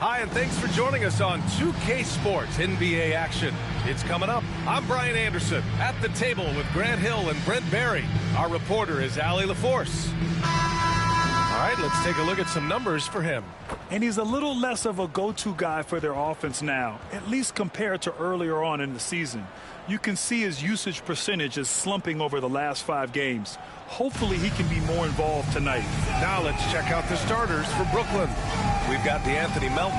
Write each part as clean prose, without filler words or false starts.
Hi, and thanks for joining us on 2K Sports NBA action. It's coming up. I'm Brian Anderson at the table with Grant Hill and Brent Barry. Our reporter is Allie LaForce. All right, let's take a look at some numbers for him. And he's a little less of a go-to guy for their offense now, at least compared to earlier on in the season. You can see his usage percentage is slumping over the last 5 games. Hopefully he can be more involved tonight. Now let's check out the starters for Brooklyn. We've got DeAnthony Melton,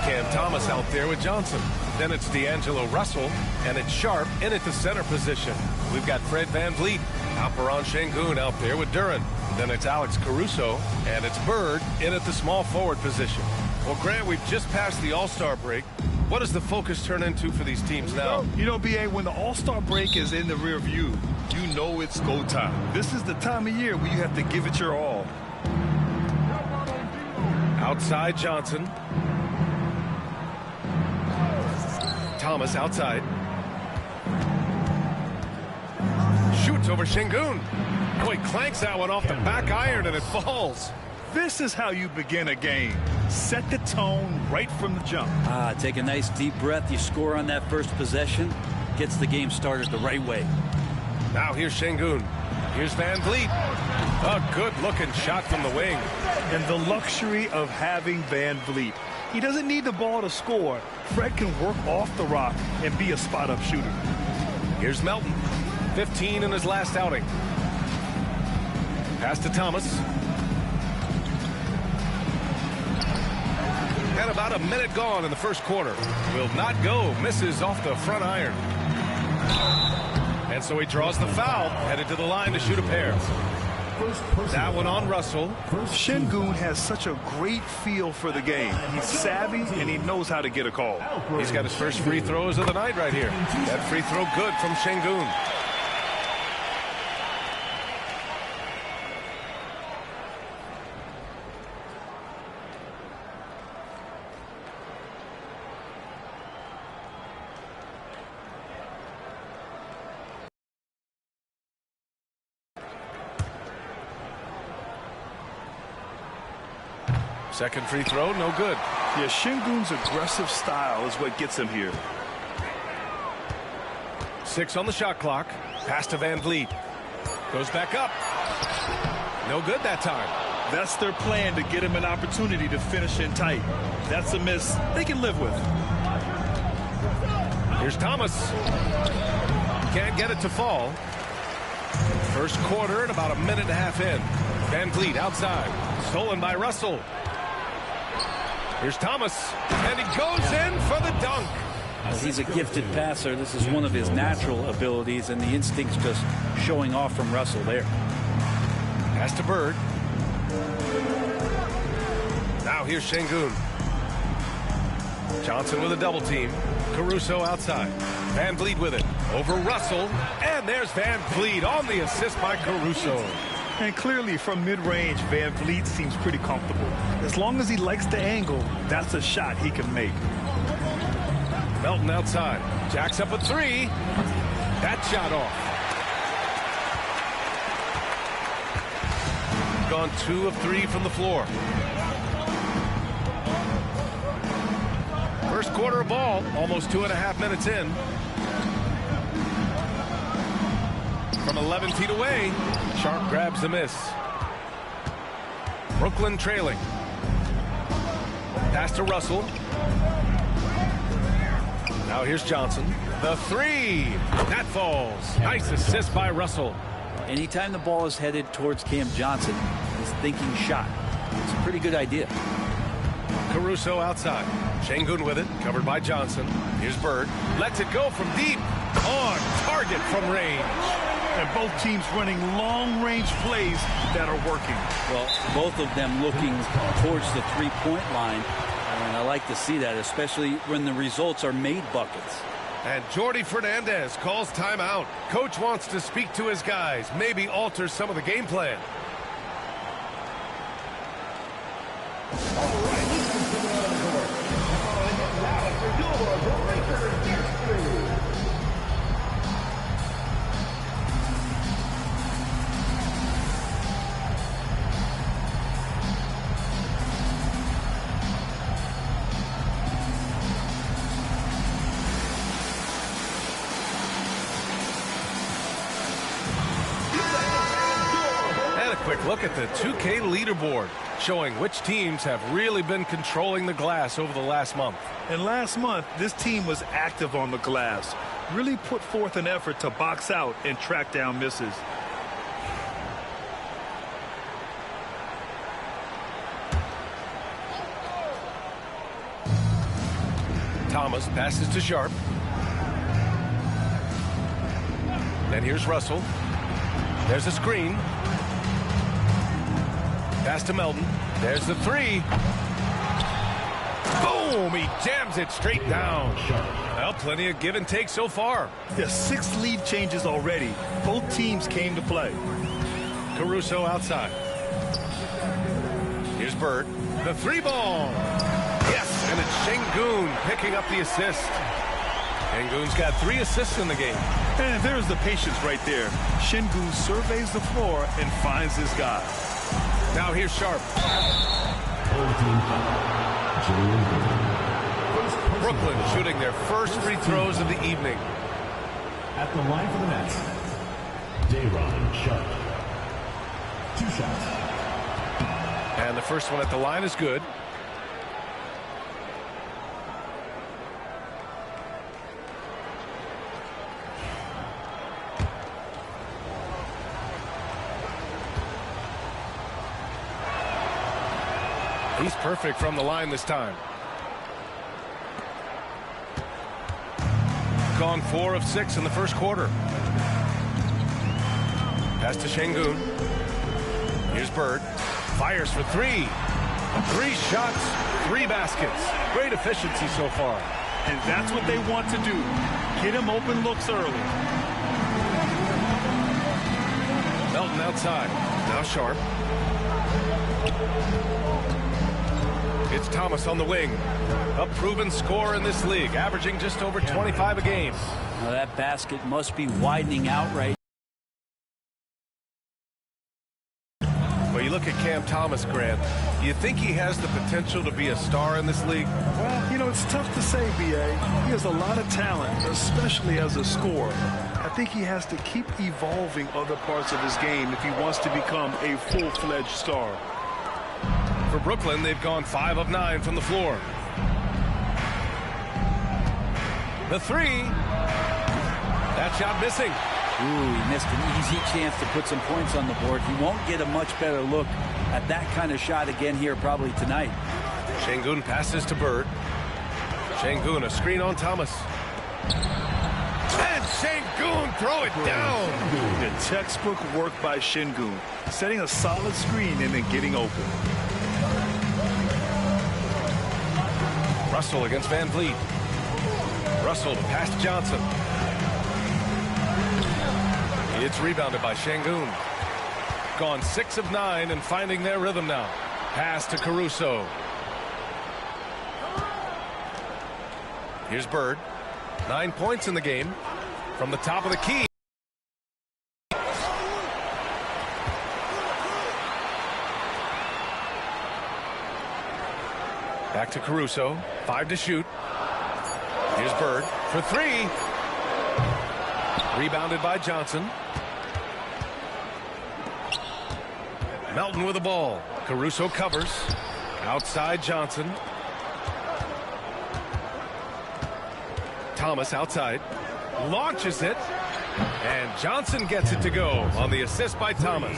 Cam Thomas out there with Johnson. Then it's D'Angelo Russell, and it's Sharp in at the center position. We've got Fred VanVleet, Alperen Sengun out there with Duren. Then it's Alex Caruso, and it's Bird in at the small forward position. Well, Grant, we've just passed the All-Star break. What does the focus turn into for these teams now? You know, B.A., when the All-Star break is in the rear view, you know it's go time. This is the time of year where you have to give it your all. Outside Johnson. Thomas outside. Shoots over Sengun. Boy, clanks that one off the back iron and it falls. This is how you begin a game. Set the tone right from the jump. Take a nice deep breath. You score on that first possession. Gets the game started the right way. Now here's Sengun. Here's VanVleet. A good-looking shot from the wing. And the luxury of having VanVleet. He doesn't need the ball to score. Fred can work off the rock and be a spot-up shooter. Here's Melton. 15 in his last outing. Pass to Thomas. And about a minute gone in the first quarter. Will not go. Misses off the front iron. And so he draws the foul. Headed to the line to shoot a pair. That one on Russell. Sengun has such a great feel for the game. He's savvy and he knows how to get a call. He's got his first free throws of the night right here. That free throw good from Sengun. Second free throw, no good. Yeah, Sengun's aggressive style is what gets him here. 6 on the shot clock. Pass to VanVleet. Goes back up. No good that time. That's their plan, to get him an opportunity to finish in tight. That's a miss they can live with. Here's Thomas. Can't get it to fall. First quarter and about a minute and a half in. VanVleet outside. Stolen by Russell. Here's Thomas, and he goes in for the dunk. He's a gifted passer. This is one of his natural abilities, and the instinct's just showing off from Russell there. Pass to Bird. Now here's Sengun. Johnson with a double team. Caruso outside. VanVleet with it. Over Russell, and there's VanVleet on the assist by Caruso. And clearly from mid-range, VanVleet seems pretty comfortable. As long as he likes the angle, that's a shot he can make. Melton outside. Jacks up a 3. That shot off. Gone 2 of 3 from the floor. First quarter of ball, almost 2.5 minutes in. From 11 feet away, Sharp grabs the miss. Brooklyn trailing. Pass to Russell. Now here's Johnson. The 3. That falls. Nice assist by Russell. Anytime the ball is headed towards Cam Johnson, he's thinking shot. It's a pretty good idea. Caruso outside. Sengun with it, covered by Johnson. Here's Bird. Lets it go from deep. On target from range. And both teams running long-range plays that are working. Well, both of them looking towards the three-point line. And I like to see that, especially when the results are made buckets. And Jordi Fernandez calls timeout. Coach wants to speak to his guys, maybe alter some of the game plan. look at the 2K leaderboard, showing which teams have really been controlling the glass over the last month. And last month, this team was active on the glass, really put forth an effort to box out and track down misses. Thomas passes to Sharp. And here's Russell. There's a screen. Pass to Melton. There's the three. Boom! He jams it straight down. Well, plenty of give and take so far. There's 6 lead changes already. Both teams came to play. Caruso outside. Here's Bird. The 3-ball. Yes, and it's Şengün picking up the assist. Şengün's got 3 assists in the game. And there's the patience right there. Şengün surveys the floor and finds his guy. Now here's Sharp. Brooklyn shooting their first free throws of the evening. At the line for the Nets, Day'Ron Sharp. 2 shots. And the first one at the line is good. He's perfect from the line this time. Gone 4 of 6 in the first quarter. Pass to Şengün. Here's Bird. Fires for 3. 3 shots, 3 baskets. Great efficiency so far. And that's what they want to do. Get him open looks early. Melton outside. Now Sharp. It's Thomas on the wing. A proven scorer in this league, averaging just over 25 a game. Now that basket must be widening out right. Well, you look at Cam Thomas, Grant. You think he has the potential to be a star in this league? Well, you know, it's tough to say, B.A. He has a lot of talent, especially as a scorer. I think he has to keep evolving other parts of his game if he wants to become a full-fledged star. For Brooklyn, they've gone 5 of 9 from the floor. The 3. That shot missing. Ooh, he missed an easy chance to put some points on the board. He won't get a much better look at that kind of shot again here probably tonight. Şengün passes to Bird. Şengün, a screen on Thomas. And Şengün throw it down. The textbook work by Şengün, setting a solid screen and then getting open. Russell against Van Vliet. Russell to pass to Johnson. It's rebounded by Şengün. Gone 6 of 9 and finding their rhythm now. Pass to Caruso. Here's Bird. 9 points in the game from the top of the key. Back to Caruso. 5 to shoot. Here's Bird for 3. Rebounded by Johnson. Melton with the ball. Caruso covers. Outside Johnson. Thomas outside. Launches it. And Johnson gets it to go on the assist by Thomas.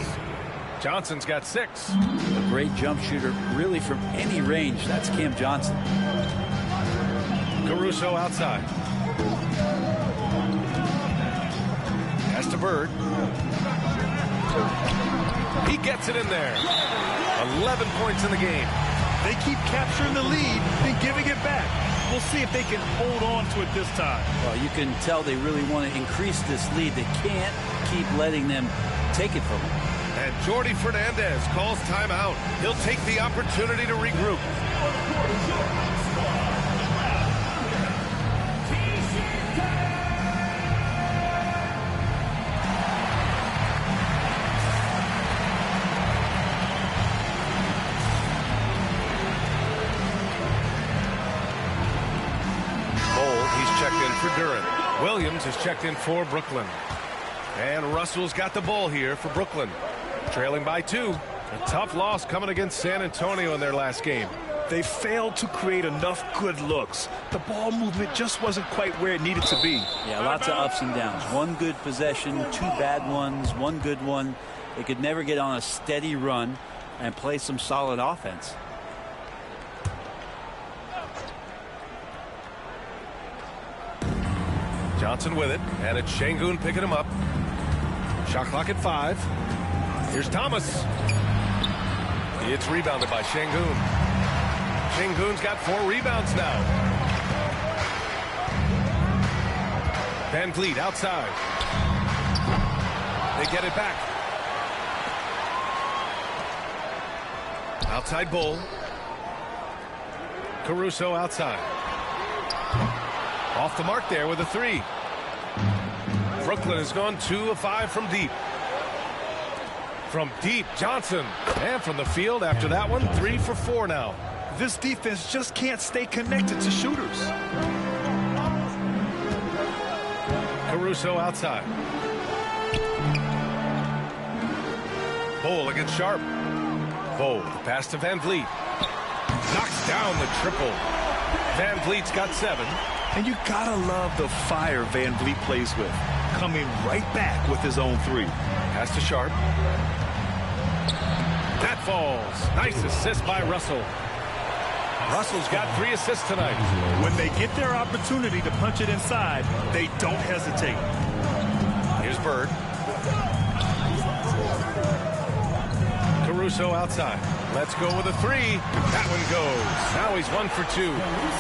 Johnson's got 6. A great jump shooter, really from any range. That's Cam Johnson. Caruso outside. Pass to Bird. He gets it in there. 11 points in the game. They keep capturing the lead and giving it back. We'll see if they can hold on to it this time. Well, you can tell they really want to increase this lead. They can't keep letting them take it from them. And Jordi Fernandez calls timeout. He'll take the opportunity to regroup. For Durant. Williams is checked in for Brooklyn. And Russell's got the ball here for Brooklyn. Trailing by 2. A tough loss coming against San Antonio in their last game. They failed to create enough good looks. The ball movement just wasn't quite where it needed to be. Yeah, lots of ups and downs. One good possession, 2 bad ones, 1 good one. They could never get on a steady run and play some solid offense. Johnson with it, and it's Şengün picking him up. Shot clock at 5. Here's Thomas. It's rebounded by Şengün. Şengün's got 4 rebounds now. Van Vliet outside. They get it back. Outside Bull. Caruso outside. Off the mark there with a 3. Brooklyn has gone 2 of 5 from deep. From deep, Johnson. And from the field after that one, 3 for 4 now. This defense just can't stay connected to shooters. Caruso outside. Bull against Sharp. Bull, the pass to Van Vliet. Knocks down the triple. Van Vliet's got 7. And you gotta love the fire Van Vliet plays with. Coming right back with his own 3. Pass to Sharp. That falls. Nice assist by Russell. Russell's got 3 assists tonight. When they get their opportunity to punch it inside, they don't hesitate. Here's Bird. Caruso outside. Let's go with a 3. That one goes. Now he's 1 for 2.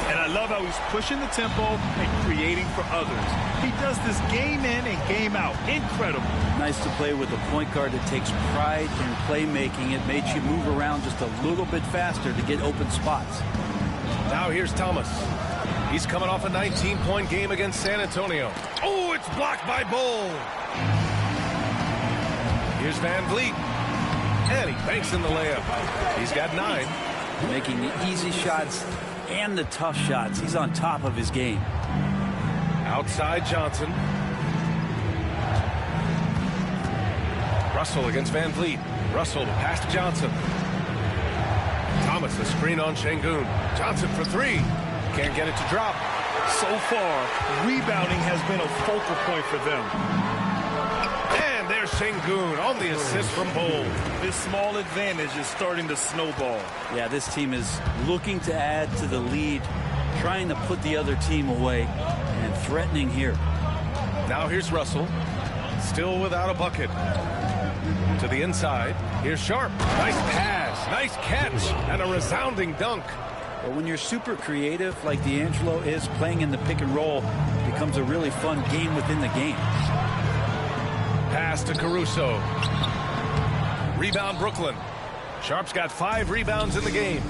And I love how he's pushing the tempo and creating for others. He does this game in and game out. Incredible. Nice to play with a point guard that takes pride in playmaking. It makes you move around just a little bit faster to get open spots. Now here's Thomas. He's coming off a 19-point game against San Antonio. Oh, it's blocked by Bull. Here's Van Vliet. And he banks in the layup. He's got 9. Making the easy shots and the tough shots. He's on top of his game. Outside Johnson. Russell against Van Vliet. Russell to pass to Johnson. Thomas a screen on Şengün. Johnson for 3. Can't get it to drop. So far, rebounding has been a focal point for them. And there's Şengün on the assist from Bull. This small advantage is starting to snowball. Yeah, this team is looking to add to the lead, trying to put the other team away, and threatening here. Now here's Russell. Still without a bucket. To the inside. Here's Sharp. Nice pass. Nice catch. And a resounding dunk. But when you're super creative like D'Angelo is, playing in the pick and roll becomes a really fun game within the game. Pass to Caruso. Rebound Brooklyn. Sharp's got 5 rebounds in the game.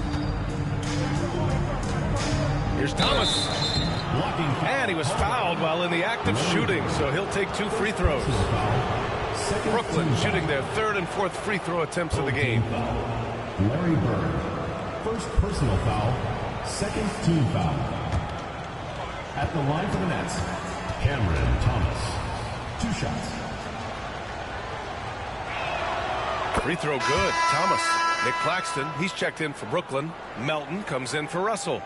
Here's Thomas. And he was fouled while in the act of shooting, so he'll take 2 free throws. Brooklyn shooting their 3rd and 4th free throw attempts of the game. Larry Bird. First personal foul. Second team foul. At the line for the Nets, Cameron Thomas. 2 shots. Free throw good. Thomas. Nick Claxton, he's checked in for Brooklyn. Melton comes in for Russell.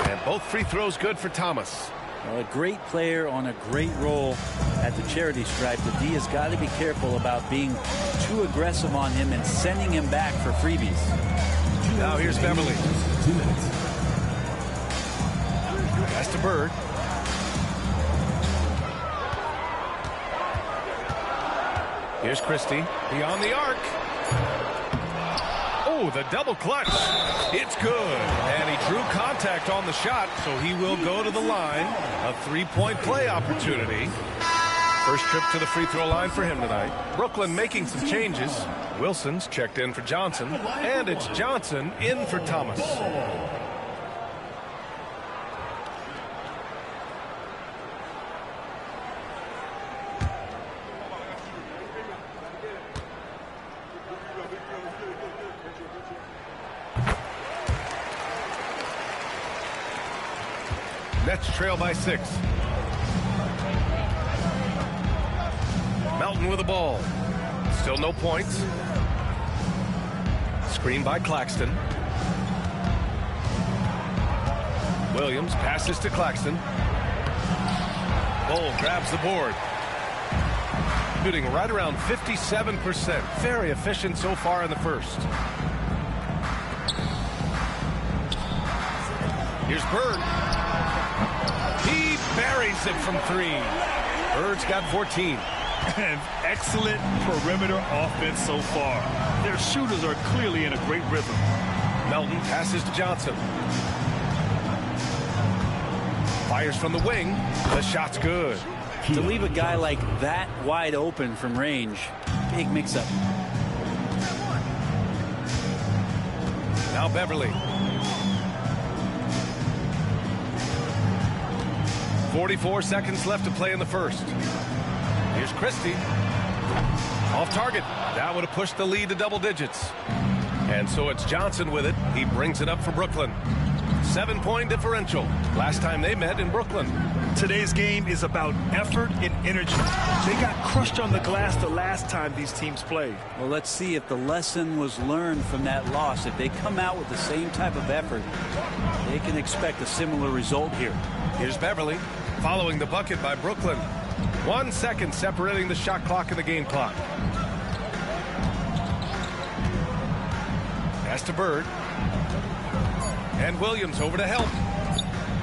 And both free throws good for Thomas. Well, a great player on a great role at the charity stripe. The D has got to be careful about being too aggressive on him and sending him back for freebies. Now here's Beverly. 2 minutes. Pass to Bird. Here's Christie. Beyond the arc. Oh, the double clutch. It's good. And he drew contact on the shot, so he will go to the line. A 3-point play opportunity. First trip to the free throw line for him tonight. Brooklyn making some changes. Wilson's checked in for Johnson. And it's Johnson in for Thomas. Nets trail by 6. Melton with the ball. Still no points. Screen by Claxton. Williams passes to Claxton. Bull grabs the board. Shooting right around 57%. Very efficient so far in the first. Here's Bird. He buries it from 3. Bird's got 14. And excellent perimeter offense so far. Their shooters are clearly in a great rhythm. Melton passes to Johnson. Fires from the wing. The shot's good. To leave a guy like that wide open from range, big mix-up. Now Beverly. 44 seconds left to play in the first. Here's Christie. Off target. That would have pushed the lead to double digits. And so it's Johnson with it. He brings it up for Brooklyn. 7-point differential. Last time they met in Brooklyn. Today's game is about effort and energy. They got crushed on the glass the last time these teams played. Well, let's see if the lesson was learned from that loss. If they come out with the same type of effort, they can expect a similar result here. Here's Beverly following the bucket by Brooklyn. 1 second separating the shot clock and the game clock. Pass to Bird. And Williams over to help.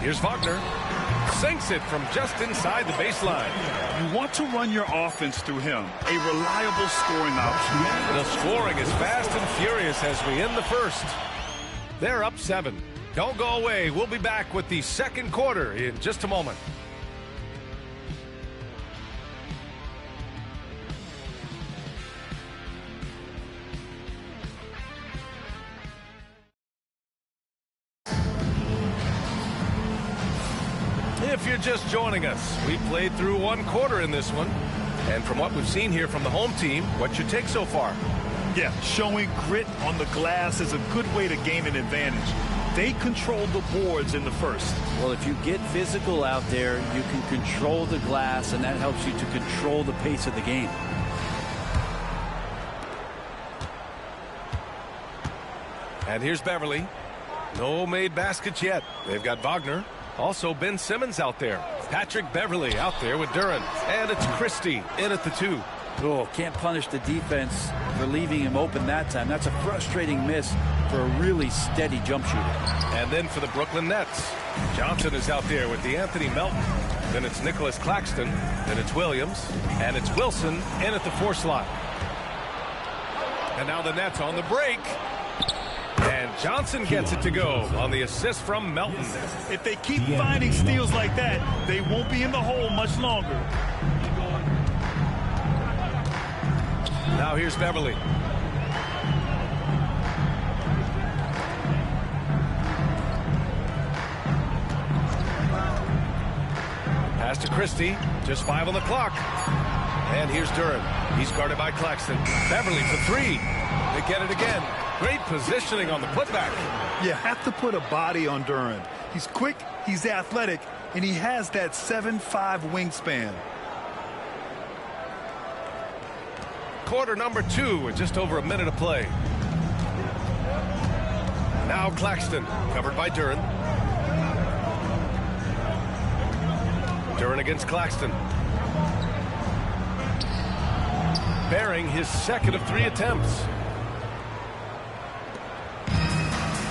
Here's Wagner. Sinks it from just inside the baseline. You want to run your offense through him. A reliable scoring option. The scoring is fast and furious as we end the first. They're up 7. Don't go away. We'll be back with the second quarter in just a moment. If you're just joining us, we played through 1 quarter in this one. And from what we've seen here from the home team, what's your take so far? Yeah, showing grit on the glass is a good way to gain an advantage. They controlled the boards in the first. Well, if you get physical out there, you can control the glass, and that helps you to control the pace of the game. And here's Beverly. No made baskets yet. They've got Wagner. Also Ben Simmons out there. Patrick Beverly out there with Duran. And it's Christie in at the 2. Oh, can't punish the defense for leaving him open that time. That's a frustrating miss for a really steady jump shooter. And then for the Brooklyn Nets, Johnson is out there with the Anthony Melton. Then it's Nicholas Claxton. Then it's Williams. And it's Wilson in at the 4 slot. And now the Nets on the break. And Johnson gets it to go on the assist from Melton. If they keep finding steals like that, they won't be in the hole much longer. Now here's Beverly. Pass to Christie. Just 5 on the clock. And here's Duran. He's guarded by Claxton. Beverly for 3. They get it again. Great positioning on the putback. You have to put a body on Duran. He's quick, he's athletic, and he has that 7'5" wingspan. Quarter number 2 with just over a minute of play. Now Claxton, covered by Duran. Duran against Claxton. Bearing his second of 3 attempts.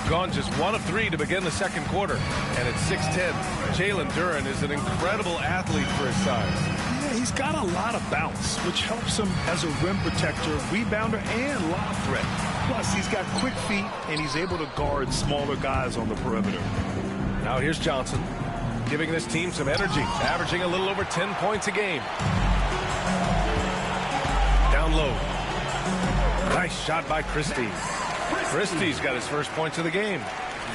Gone just 1 of 3 to begin the second quarter. And it's 6-10. Jalen Duran is an incredible athlete for his size. Yeah, he's got a lot of bounce, which helps him as a rim protector, rebounder, and lob threat. Plus, he's got quick feet, and he's able to guard smaller guys on the perimeter. Now here's Johnson, giving this team some energy, averaging a little over 10 points a game. Down low. Nice shot by Christie. Christie's got his first points of the game.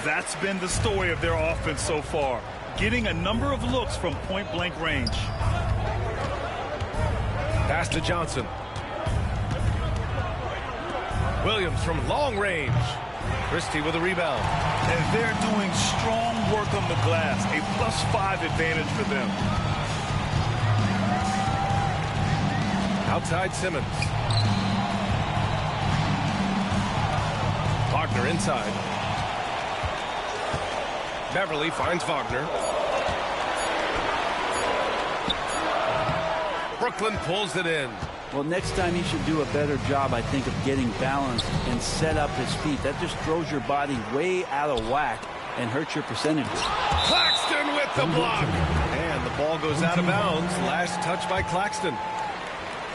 That's been the story of their offense so far, getting a number of looks from point-blank range. Pass to Johnson. Williams from long range. Christie with a rebound. And they're doing strong work on the glass, a +5 advantage for them. Outside Simmons. Wagner inside. Beverly finds Wagner. Brooklyn pulls it in. Well, next time he should do a better job, I think, of getting balanced and set up his feet. That just throws your body way out of whack and hurts your percentages. Claxton with the block. And the ball goes out of bounds. Last touch by Claxton.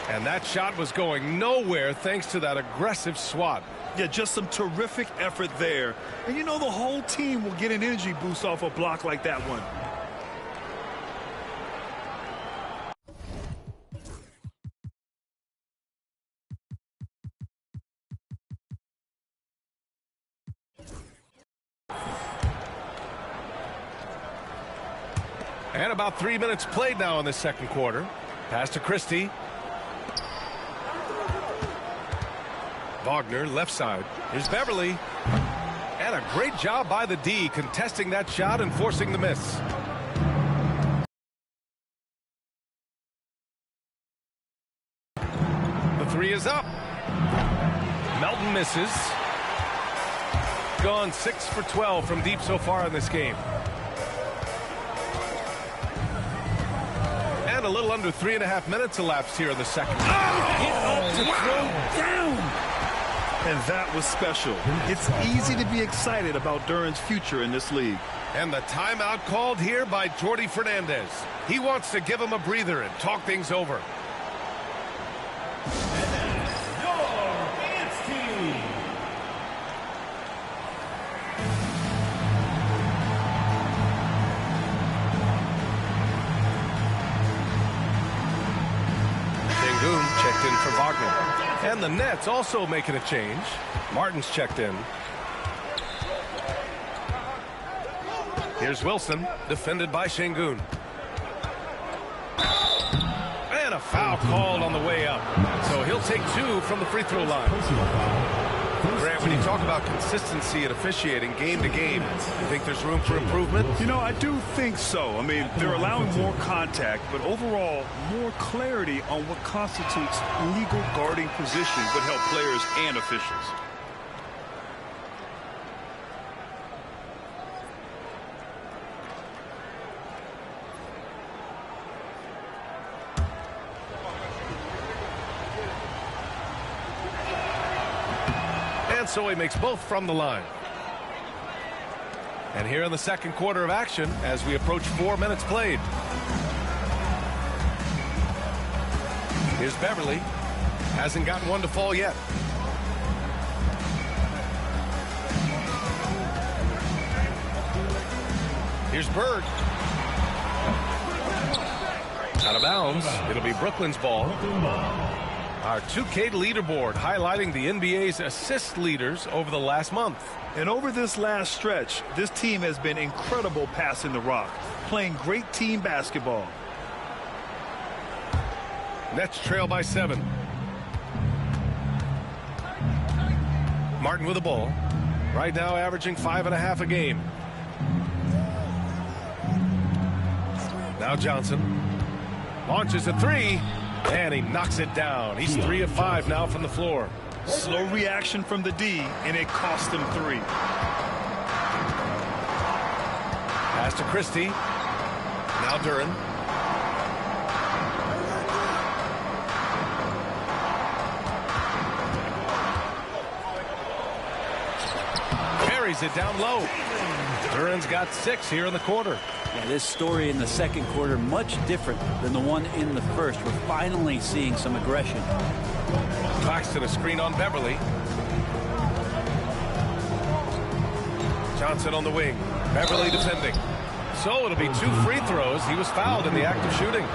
And that shot was going nowhere thanks to that aggressive swat. Yeah, just some terrific effort there. And you know, the whole team will get an energy boost off a block like that one. And about 3 minutes played now in the second quarter. Pass to Christie. Wagner left side. Here's Beverly. And a great job by the D contesting that shot and forcing the miss. The three is up. Melton misses. Gone 6 for 12 from deep so far in this game. And a little under 3.5 minutes elapsed here in the second. Get up to throw down. And that was special. It's easy to be excited about Duran's future in this league. And the timeout called here by Jordi Fernandez. He wants to give him a breather and talk things over. Checked in for Wagner. And the Nets also making a change. Martin's checked in. Here's Wilson, defended by Şengün. And a foul called on the way up. So he'll take 2 from the free throw line. Grant, when you talk about consistency and officiating game to game, you think there's room for improvement? You know, I do think so. I mean, they're allowing more contact, but overall, more clarity on what constitutes legal guarding position would help players and officials. So he makes both from the line. And here in the second quarter of action as we approach 4 minutes played. Here's Beverly. Hasn't gotten one to fall yet. Here's Bird. Out of bounds. It'll be Brooklyn's ball. Our 2K leaderboard highlighting the NBA's assist leaders over the last month. And over this last stretch, this team has been incredible passing the rock, playing great team basketball. Nets trail by 7. Martin with the ball. Right now averaging 5.5 a game. Now Johnson launches a 3. And he knocks it down. He's 3 of 5 now from the floor. Slow reaction from the D, and it cost him 3. Pass to Christie. Now Duran. Carries it down low. Duran's got 6 here in the quarter. Yeah, this story in the second quarter much different than the one in the first. We're finally seeing some aggression. Claxton a screen on Beverly. Johnson on the wing. Beverly defending. So it'll be 2 free throws. He was fouled in the act of shooting.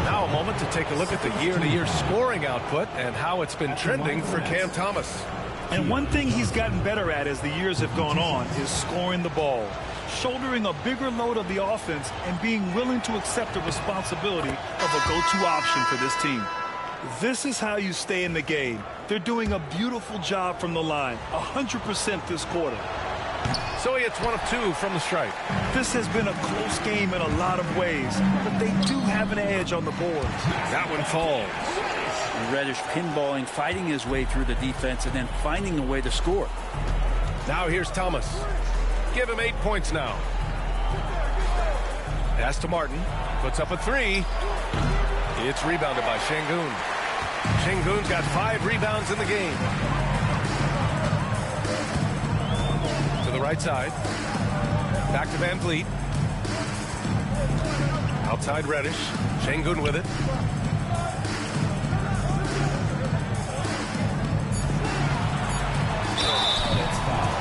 Now a moment to take a look at the year-to-year scoring output and how it's been trending for Cam Thomas. And one thing he's gotten better at as the years have gone on is scoring the ball, shouldering a bigger load of the offense and being willing to accept the responsibility of a go-to option for this team. This is how you stay in the game. They're doing a beautiful job from the line, 100% this quarter. So he hits one of two from the stripe. This has been a close game in a lot of ways, but they do have an edge on the board. That one falls. Reddish pinballing, fighting his way through the defense, and then finding a way to score. Now here's Thomas. Give him 8 points now. Pass to Martin. Puts up a three. It's rebounded by Şengün. Şengün's got 5 rebounds in the game. To the right side. Back to Van Vliet. Outside Reddish. Şengün with it.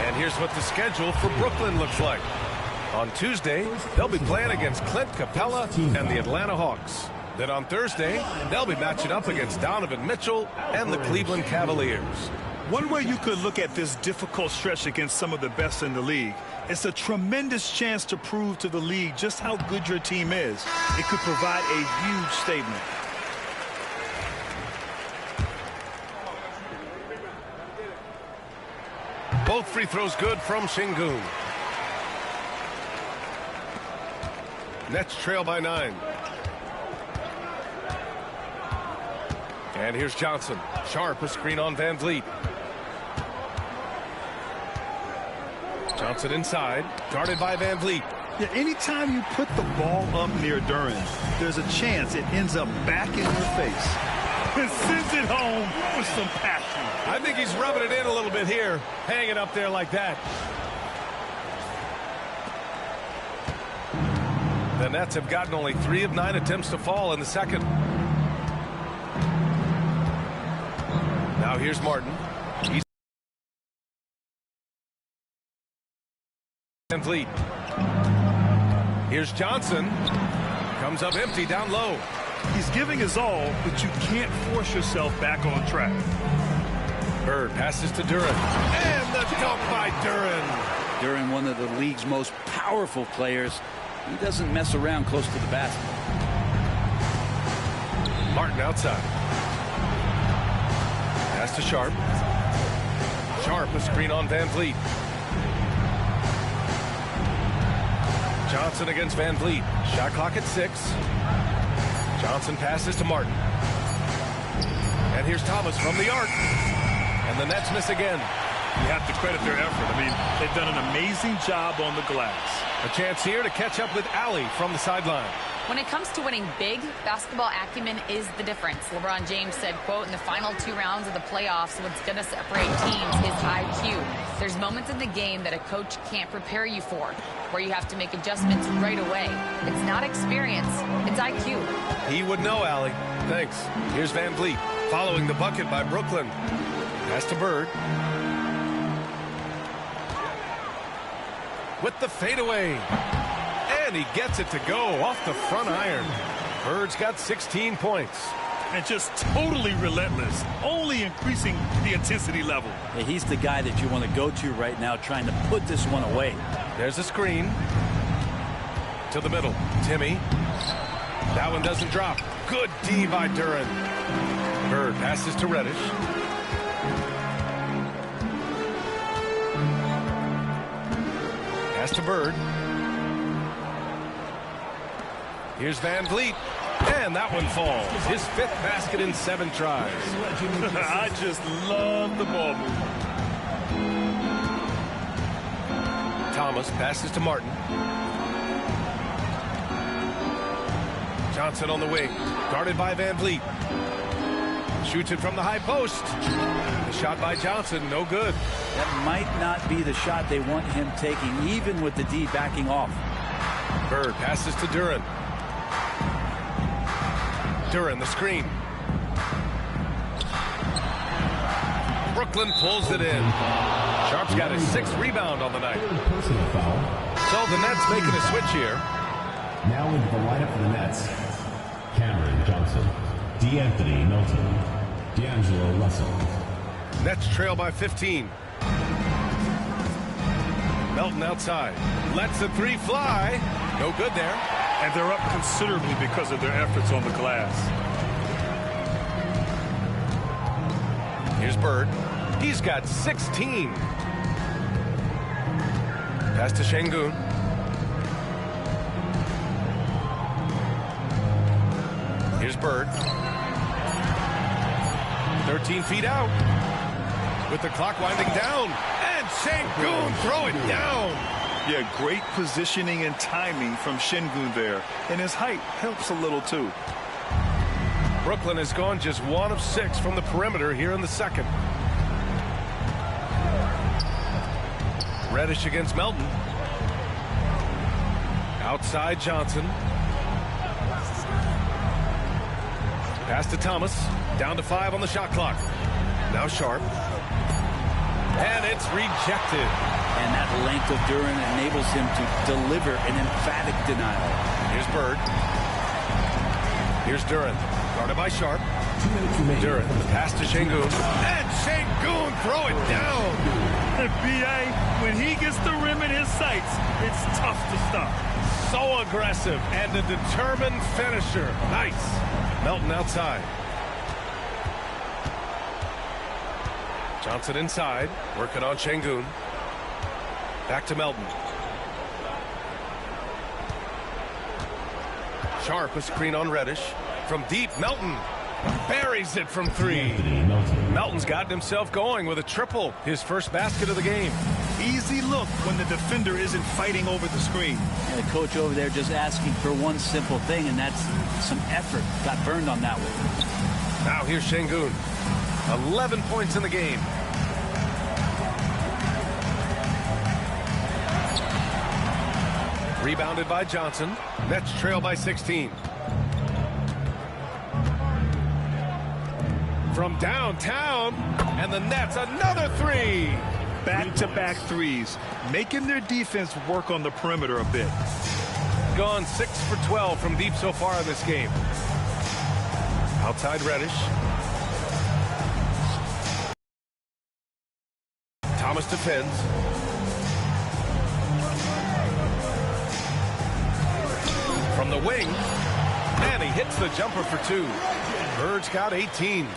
And here's what the schedule for Brooklyn looks like. On Tuesday, they'll be playing against Clint Capella and the Atlanta Hawks. Then on Thursday, they'll be matching up against Donovan Mitchell and the Cleveland Cavaliers. One way you could look at this difficult stretch against some of the best in the league, it's a tremendous chance to prove to the league just how good your team is. It could provide a huge statement. Both free throws good from Şengün. Nets trail by 9. And here's Johnson. Sharp, a screen on Van Vliet. Johnson inside, guarded by Van Vliet. Yeah, anytime you put the ball up near Duren, there's a chance it ends up back in your face. And sends it home with some passion. I think he's rubbing it in a little bit here, hanging up there like that. The Nets have gotten only 3 of 9 attempts to fall in the second. Now here's Martin. He's Van Vliet. Here's Johnson. Comes up empty down low. He's giving his all, but you can't force yourself back on track. Bird passes to Duren. And the dunk by Duren. Duren, one of the league's most powerful players. He doesn't mess around close to the basket. Martin outside. Pass to Sharp. Sharp, a screen on Van Vliet. Johnson against Van Vliet. Shot clock at 6. Johnson passes to Martin. And here's Thomas from the arc. And the Nets miss again. You have to credit their effort. I mean, they've done an amazing job on the glass. A chance here to catch up with Allie from the sideline. When it comes to winning big, basketball acumen is the difference. LeBron James said, quote, in the final 2 rounds of the playoffs, what's going to separate teams is IQ. There's moments in the game that a coach can't prepare you for, where you have to make adjustments right away. It's not experience, it's IQ. He would know, Allie. Thanks. Here's Van Vliet, following the bucket by Brooklyn. Pass to Bird. With the fadeaway. And he gets it to go off the front iron. Bird's got 16 points. And just totally relentless, only increasing the intensity level. Yeah, he's the guy that you want to go to right now, trying to put this one away. There's a screen. To the middle. Timmy. That one doesn't drop. Good D by Duren. Bird passes to Reddish. Pass to Bird. Here's Van Vliet. And that one falls. His 5th basket in 7 tries. I just love the ball movement. Thomas passes to Martin. Johnson on the wing. Guarded by Van Vliet. Shoots it from the high post. The shot by Johnson, no good. That might not be the shot they want him taking, even with the D backing off. Bird passes to Duren. Duren, the screen. Brooklyn pulls it in. Sharp's got his 6th rebound on the night. Personal foul. So the Nets making a switch here. Now into the lineup for the Nets. Cameron Johnson, D'Anthony Melton, D'Angelo Russell. Nets trail by 15. Melton outside. Lets the 3 fly. No good there. And they're up considerably because of their efforts on the glass. Here's Bird. He's got 16. Pass to Şengün. Here's Bird. 13 feet out. With the clock winding down. And Şengün throw it down. Yeah, great positioning and timing from Şengün there. And his height helps a little too. Brooklyn has gone just 1 of 6 from the perimeter here in the second. Reddish against Melton. Outside Johnson. Pass to Thomas. Down to 5 on the shot clock. Now Sharp. And it's rejected. And that length of Duren enables him to deliver an emphatic denial. Here's Bird. Here's Duren. Guarded by Sharp. Duren. Pass to Şengün. And Şengün throw it down. B.A., when he gets the rim in his sights, it's tough to stop. So aggressive and a determined finisher. Nice. Melton outside. Johnson inside. Working on Şengün. Back to Melton. Sharp a screen on Reddish. From deep, Melton buries it from 3. Melton's gotten himself going with a triple. His first basket of the game. Easy look when the defender isn't fighting over the screen. And the coach over there just asking for one simple thing, and that's some effort. Got burned on that one. Now here's Şengün. 11 points in the game. Rebounded by Johnson. Nets trail by 16. From downtown, and the Nets another 3. Back-to-back threes, making their defense work on the perimeter a bit. Gone 6 for 12 from deep so far in this game. Outside Reddish. Thomas defends. From the wing, and he hits the jumper for 2. Bird's got 18.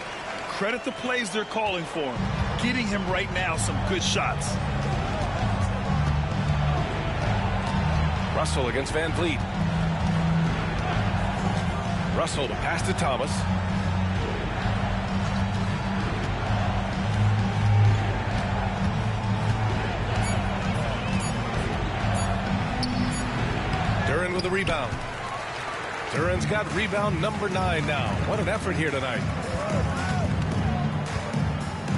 Credit the plays they're calling for him. Getting him right now some good shots. Russell against Van Vliet. Russell to pass to Thomas. Duren with the rebound. Duren's got rebound number 9 now. What an effort here tonight.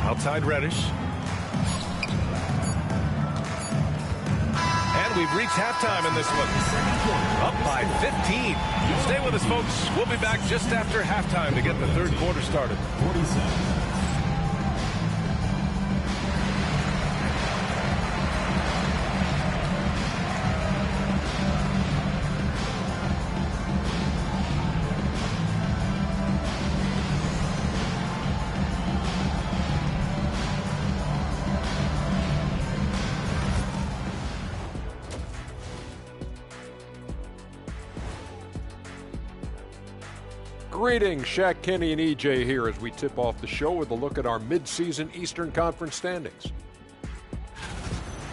Outside Reddish. And we've reached halftime in this one. Up by 15. Stay with us, folks. We'll be back just after halftime to get the third quarter started. 47. Greetings, Shaq, Kenny, and EJ here as we tip off the show with a look at our midseason Eastern Conference standings.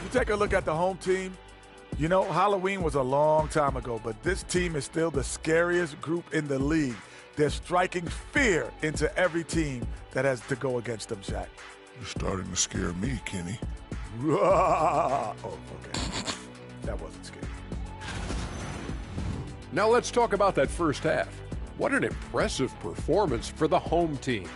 You take a look at the home team. You know, Halloween was a long time ago, but this team is still the scariest group in the league. They're striking fear into every team that has to go against them, Shaq. You're starting to scare me, Kenny. Oh, okay. That wasn't scary. Now let's talk about that first half. What an impressive performance for the home team.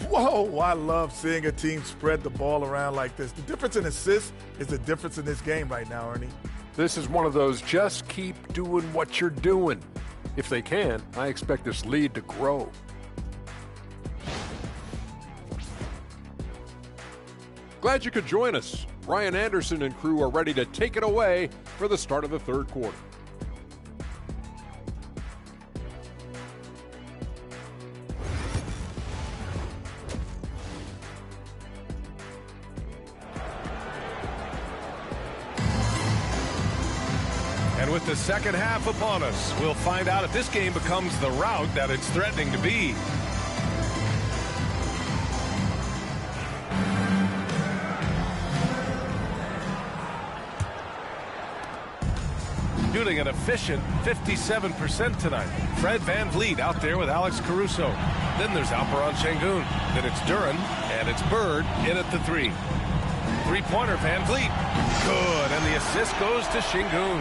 Whoa, I love seeing a team spread the ball around like this. The difference in assists is the difference in this game right now, Ernie. This is one of those just keep doing what you're doing. If they can, I expect this lead to grow. Glad you could join us. Brian Anderson and crew are ready to take it away for the start of the third quarter. And with the second half upon us, we'll find out if this game becomes the rout that it's threatening to be. shooting an efficient 57% tonight. Fred VanVleet out there with Alex Caruso. Then there's Alperon Şengün. Then it's Duren, and it's Bird in at the 3. Three-pointer, VanVleet. Good, and the assist goes to Şengün.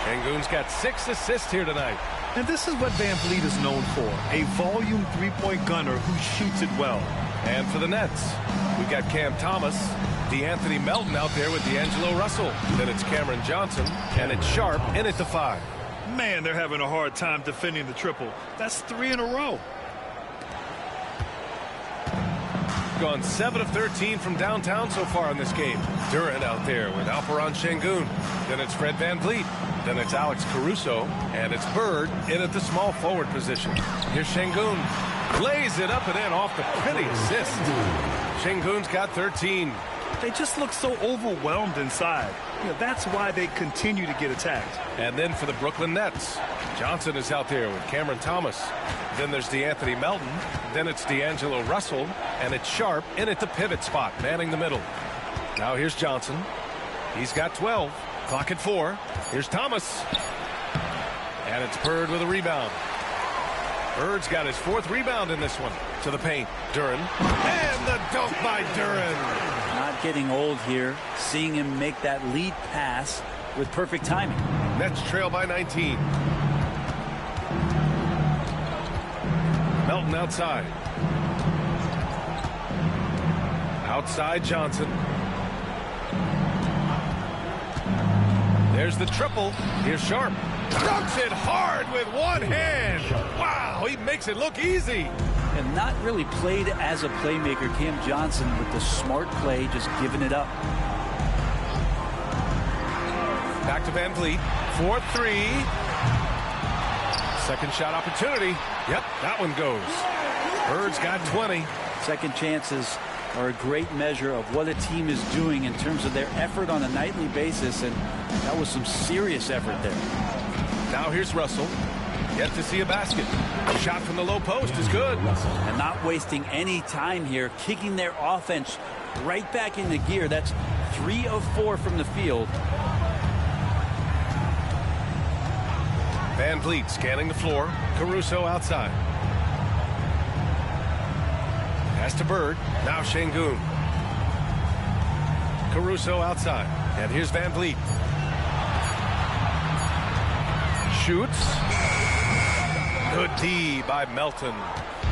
Şengün's got 6 assists here tonight. And this is what VanVleet is known for, a volume three-point gunner who shoots it well. And for the Nets, we've got Cam Thomas, DeAnthony Melton out there with D'Angelo Russell. Then it's Cameron Johnson, and it's Sharp in at the 5. Man, they're having a hard time defending the triple. That's 3 in a row. Gone 7 of 13 from downtown so far in this game. Duren out there with Alperon Şengün. Then it's Fred VanVleet. Then it's Alex Caruso. And it's Bird in at the small forward position. Here's Şengün. Lays it up and in off the pretty assist. Şengün's got 13. They just look so overwhelmed inside. That's why they continue to get attacked. And then for the Brooklyn Nets, Johnson is out there with Cameron Thomas. Then there's DeAnthony Melton. Then it's D'Angelo Russell. And it's Sharp in at the pivot spot, manning the middle. Now here's Johnson. He's got 12. Clock at 4. Here's Thomas. And it's Bird with a rebound. Bird's got his 4th rebound in this one. To the paint. Duren. And the dunk by Duren. Not getting old here. Seeing him make that lead pass with perfect timing. Nets trail by 19. Melton outside. Outside Johnson. There's the triple. Here's Sharp. Dunks it hard with one hand. Wow, he makes it look easy. And not really played as a playmaker. Cam Johnson with the smart play, just giving it up. Back to VanVleet. 4-3. Second shot opportunity. Yep, that one goes. Bird's got 20. Second chances are a great measure of what a team is doing in terms of their effort on a nightly basis, and that was some serious effort there. Now here's Russell. Yet to see a basket. A shot from the low post is good. And not wasting any time here, kicking their offense right back into gear. That's 3 of 4 from the field. VanVleet scanning the floor. Caruso outside. Pass to Bird. Now Şengün. Caruso outside. And here's VanVleet. Shoots. Good D by Melton.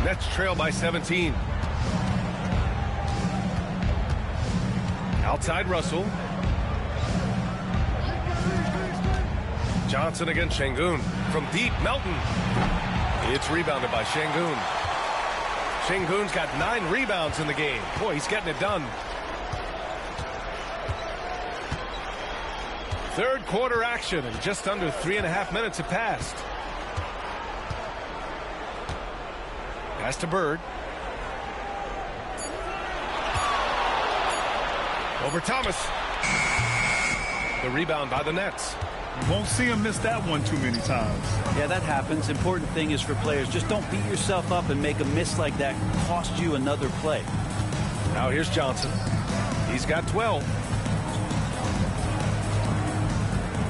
Nets trail by 17. Outside Russell. Johnson against Şengün. From deep, Melton. It's rebounded by Şengün. Şengün's got 9 rebounds in the game. Boy, he's getting it done. Third quarter action, and just under 3.5 minutes have passed. Pass to Bird. Over Thomas. The rebound by the Nets. You won't see him miss that one too many times. Yeah, that happens. Important thing is for players, just don't beat yourself up and make a miss like that cost you another play. Now here's Johnson. He's got 12.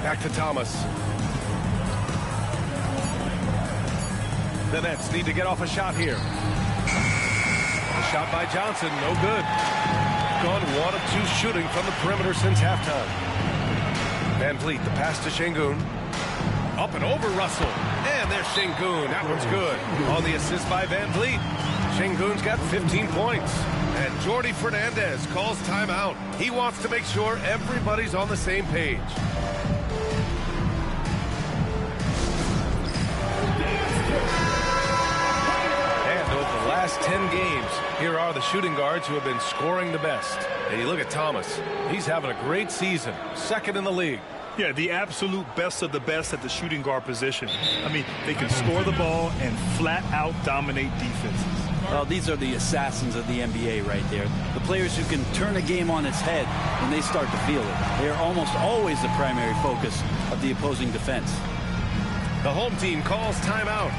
Back to Thomas. The Nets need to get off a shot here. A shot by Johnson, no good. Gone 1 of 2 shooting from the perimeter since halftime. VanVleet, the pass to Şengün. Up and over Russell. And there's Şengün. That one's good. On the assist by VanVleet. Şengün's got 15 points. And Jordi Fernandez calls timeout. He wants to make sure everybody's on the same page. And over the last 10 games, here are the shooting guards who have been scoring the best. And you look at Thomas. He's having a great season. 2nd in the league. Yeah, the absolute best of the best at the shooting guard position. I mean, they can score the ball and flat out dominate defenses. Well, these are the assassins of the NBA right there. The players who can turn a game on its head when they start to feel it. They are almost always the primary focus of the opposing defense. The home team calls timeout.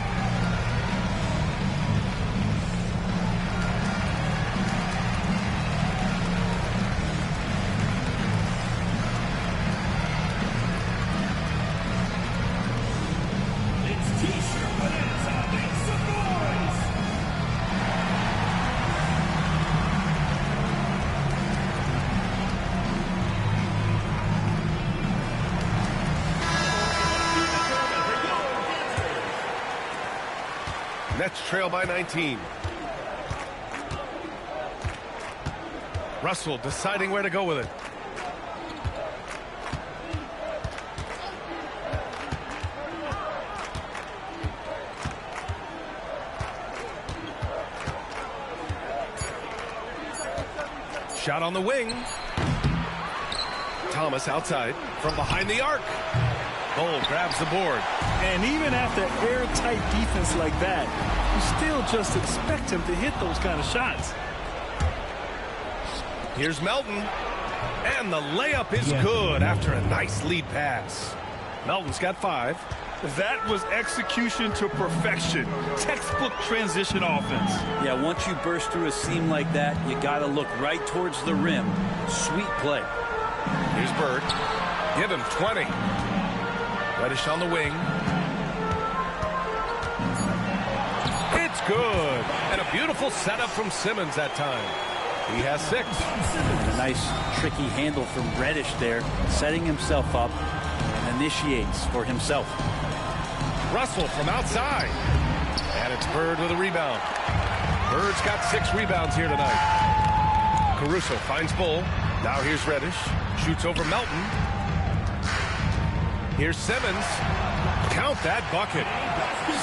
Nets trail by 19. Russell deciding where to go with it. Shot on the wing. Thomas outside from behind the arc. Bol grabs the board. And even after airtight defense like that, you still just expect him to hit those kind of shots. Here's Melton. And the layup is good after a nice lead pass. Melton's got 5. That was execution to perfection. Textbook transition offense. Yeah, once you burst through a seam like that, you got to look right towards the rim. Sweet play. Here's Bird. Give him 20. Reddish on the wing. It's good. And a beautiful setup from Simmons that time. He has 6. A nice tricky handle from Reddish there, setting himself up and initiates for himself. Russell from outside. And it's Bird with a rebound. Bird's got 6 rebounds here tonight. Caruso finds Bol. Now here's Reddish. Shoots over Melton. Here's Simmons. Count that bucket.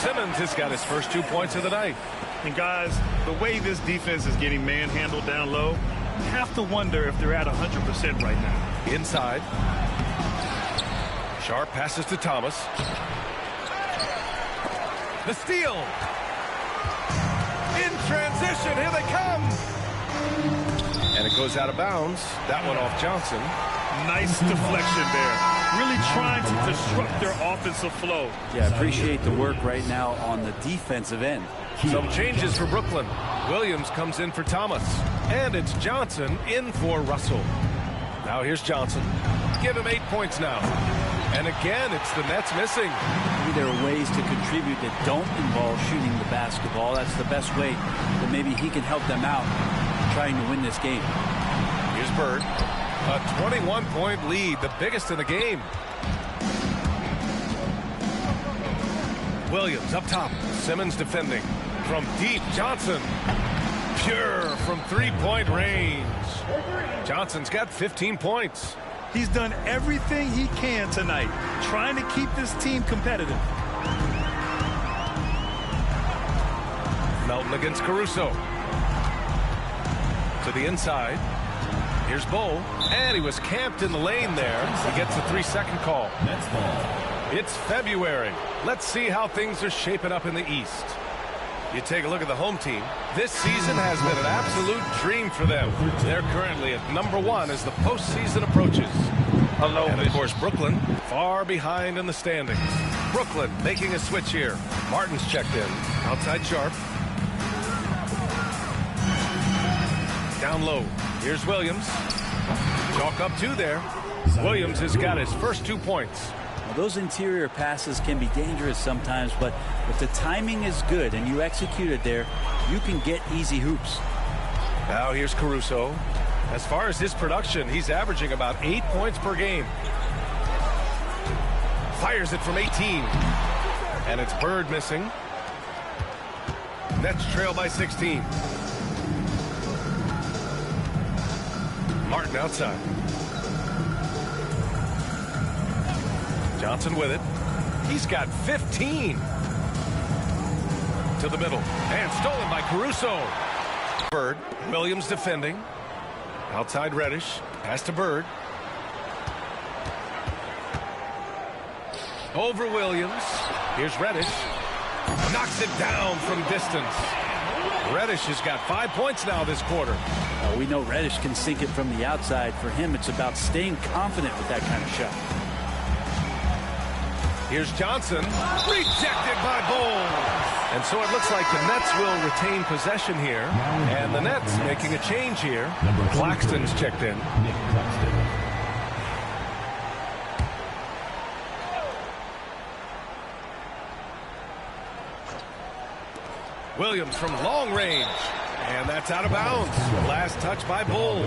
Simmons has got his first 2 points of the night. And guys, the way this defense is getting manhandled down low, you have to wonder if they're at 100% right now. Inside. Sharp passes to Thomas. The steal. In transition, here they come. And it goes out of bounds. That one off Johnson. Nice deflection there. Really trying to disrupt their offensive flow. Yeah, appreciate the work right now on the defensive end. Some changes for Brooklyn. Williams comes in for Thomas. And it's Johnson in for Russell. Now here's Johnson. Give him 8 points now. And again, it's the Nets missing. Maybe there are ways to contribute that don't involve shooting the basketball. That's the best way that maybe he can help them out trying to win this game. Here's Bird. A 21-point lead, the biggest in the game. Williams up top. Simmons defending. From deep, Johnson. Pure from three-point range. Johnson's got 15 points. He's done everything he can tonight, trying to keep this team competitive. Melton against Caruso. To the inside. Here's Bol. And he was camped in the lane there. He gets a 3-second call. Nets ball. It's February. Let's see how things are shaping up in the East. You take a look at the home team. This season has been an absolute dream for them. They're currently at number 1 as the postseason approaches. And of course, Brooklyn far behind in the standings. Brooklyn making a switch here. Martin's checked in. Outside Sharp. Down low. Here's Williams. Chalk up 2 there. Williams has got his first 2 points. Well, those interior passes can be dangerous sometimes, but if the timing is good and you execute it there, you can get easy hoops. Now here's Caruso. As far as his production, he's averaging about 8 points per game. Fires it from 18. And it's Bird missing. Nets trail by 16. Martin outside. Johnson with it. He's got 15. To the middle. And stolen by Caruso. Bird. Williams defending. Outside Reddish. Pass to Bird. Over Williams. Here's Reddish. Knocks it down from distance. Reddish has got 5 points now this quarter. We know Reddish can sink it from the outside. For him, it's about staying confident with that kind of shot. Here's Johnson. Rejected by Bol. And so it looks like the Nets will retain possession here. And the Nets making a change here. Claxton's checked in. Nick Claxton. Williams from long range. And that's out of bounds. Last touch by Bol.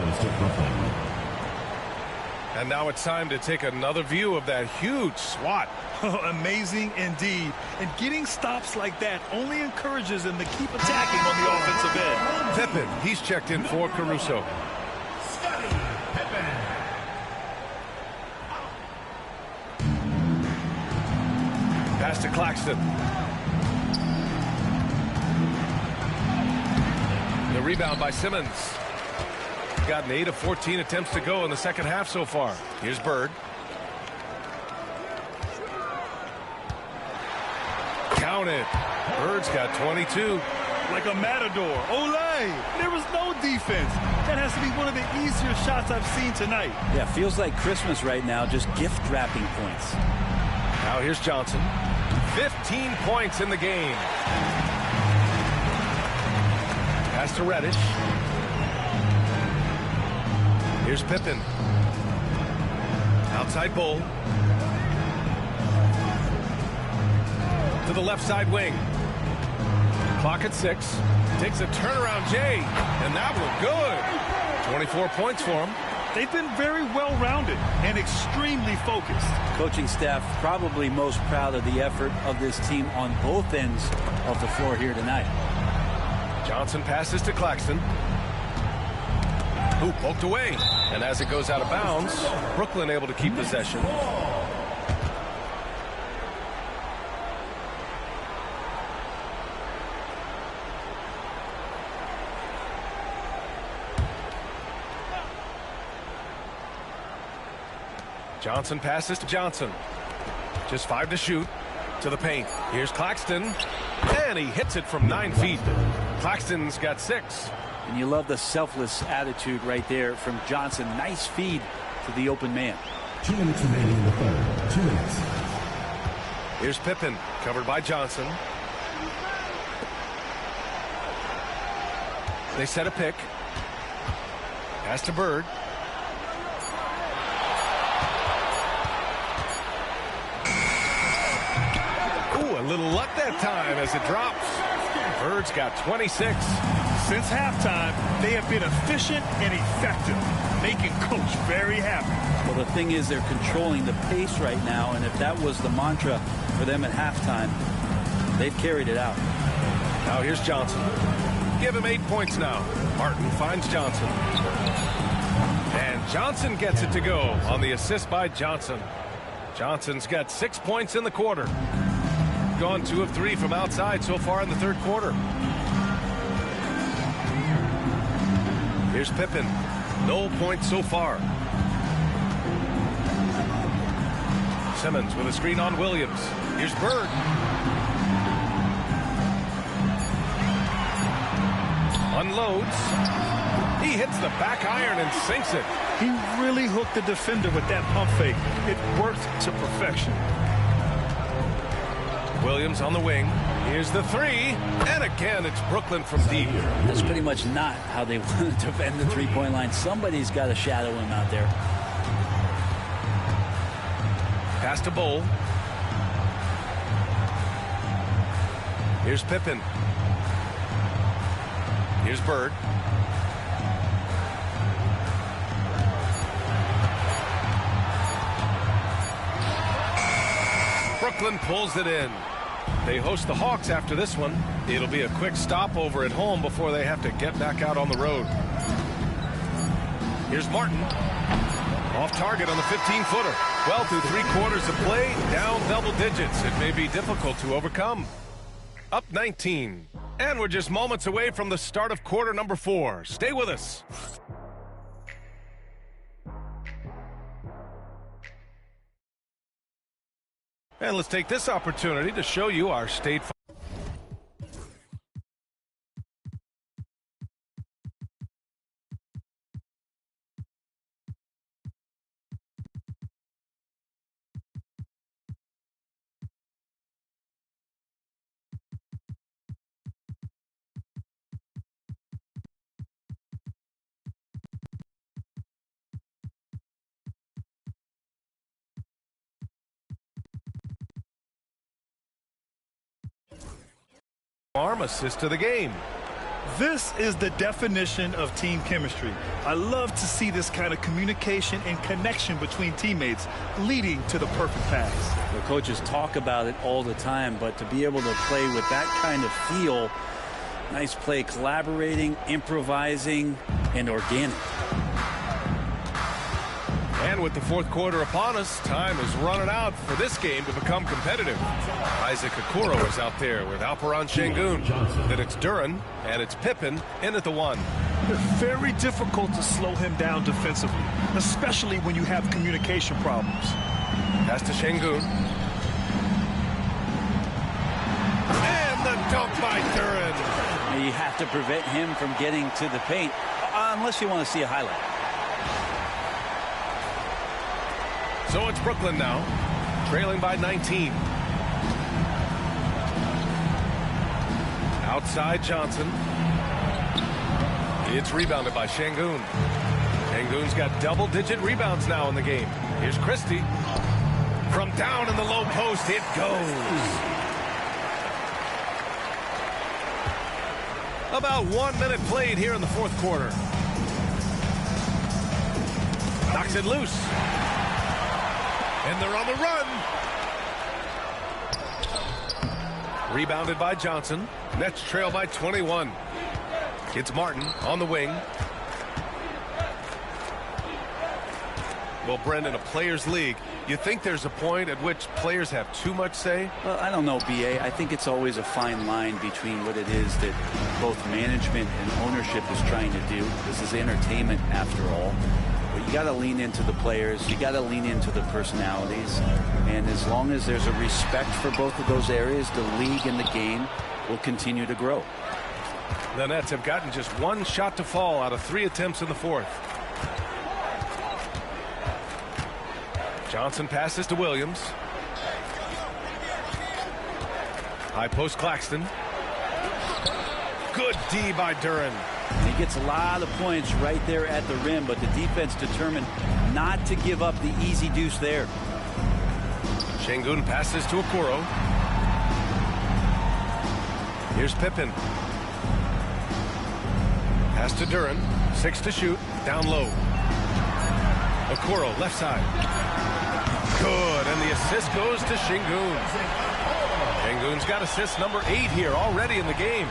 And now it's time to take another view of that huge swat. Amazing indeed. And getting stops like that only encourages him to keep attacking on the offensive end. Pippen, he's checked in for Caruso. Pass to Claxton. The rebound by Simmons. Gotten 8 of 14 attempts to go in the second half so far. Here's Bird. Count it. Bird's got 22. Like a matador. Olay! There was no defense. That has to be one of the easier shots I've seen tonight. Yeah, feels like Christmas right now, just gift wrapping points. Now here's Johnson. 15 points in the game. Pass to Reddish. Here's Pippen. Outside Bull. To the left side wing. Clock at 6. Takes a turnaround Jay. And that one good. 24 points for him. They've been very well-rounded and extremely focused. Coaching staff probably most proud of the effort of this team on both ends of the floor here tonight. Johnson passes to Claxton. Who poked away. And as it goes out of bounds, Brooklyn able to keep possession. Johnson passes to Johnson. Just 5 to shoot. To the paint. Here's Claxton. And he hits it from 9 feet. Claxton's got 6. And you love the selfless attitude right there from Johnson. Nice feed to the open man. 2 minutes remaining in the third. 2 minutes. Here's Pippen, covered by Johnson. They set a pick. Pass to Bird. Ooh, a little luck that time as it drops. Bird's got 26. Since halftime, they have been efficient and effective, making Coach very happy. Well, the thing is, they're controlling the pace right now, and if that was the mantra for them at halftime, they've carried it out. Now here's Johnson. Give him 8 points now. Martin finds Johnson. And Johnson gets it to go on the assist by Johnson. Johnson's got 6 points in the quarter. Gone 2 of 3 from outside so far in the third quarter. Here's Pippen. No points so far. Simmons with a screen on Williams. Here's Bird. Unloads. He hits the back iron and sinks it. He really hooked the defender with that pump fake. It worked to perfection. Williams on the wing. Here's the 3. And again, it's Brooklyn from deep. That's pretty much not how they want to defend the three-point line. Somebody's got to shadow him out there. Pass to Bull. Here's Pippen. Here's Bird. Brooklyn pulls it in. They host the Hawks after this one. It'll be a quick stopover at home before they have to get back out on the road. Here's Martin. Off target on the 15-footer. Well, through 3 quarters of play, down double digits. It may be difficult to overcome. Up 19. And we're just moments away from the start of quarter number 4. Stay with us. And let's take this opportunity to show you our State Farm. Assist to the game. This is the definition of team chemistry. I love to see this kind of communication and connection between teammates leading to the perfect pass. The coaches talk about it all the time, but to be able to play with that kind of feel, nice play, collaborating, improvising, and organic. And with the fourth quarter upon us, time is running out for this game to become competitive. Isaac Okoro is out there with Alperon Şengün. Then it's Duren, and it's Pippen in at the 1. It's very difficult to slow him down defensively, especially when you have communication problems. Pass to Şengün. And the dunk by Duren. You have to prevent him from getting to the paint, unless you want to see a highlight. So it's Brooklyn now, trailing by 19. Outside Johnson. It's rebounded by Şengün. Şengün's got double-digit rebounds now in the game. Here's Christie. From down in the low post, it goes. About 1 minute played here in the fourth quarter. Knocks it loose. And they're on the run. Rebounded by Johnson. Nets trail by 21. It's Martin on the wing. Well, Brendan, a players' league, you think there's a point at which players have too much say? Well, I don't know, B.A. I think it's always a fine line between what it is that both management and ownership is trying to do. This is entertainment after all. But you got to lean into the players. You got to lean into the personalities. And as long as there's a respect for both of those areas, the league and the game will continue to grow. The Nets have gotten just one shot to fall out of 3 attempts in the fourth. Johnson passes to Williams. High post Claxton. Good D by Duren. He gets a lot of points right there at the rim, but the defense determined not to give up the easy deuce there. Şengün passes to Okoro. Here's Pippen. Pass to Duren. 6 to shoot. Down low. Okoro, left side. Good, and the assist goes to Şengün. Şengün's got assist number 8 here already in the game.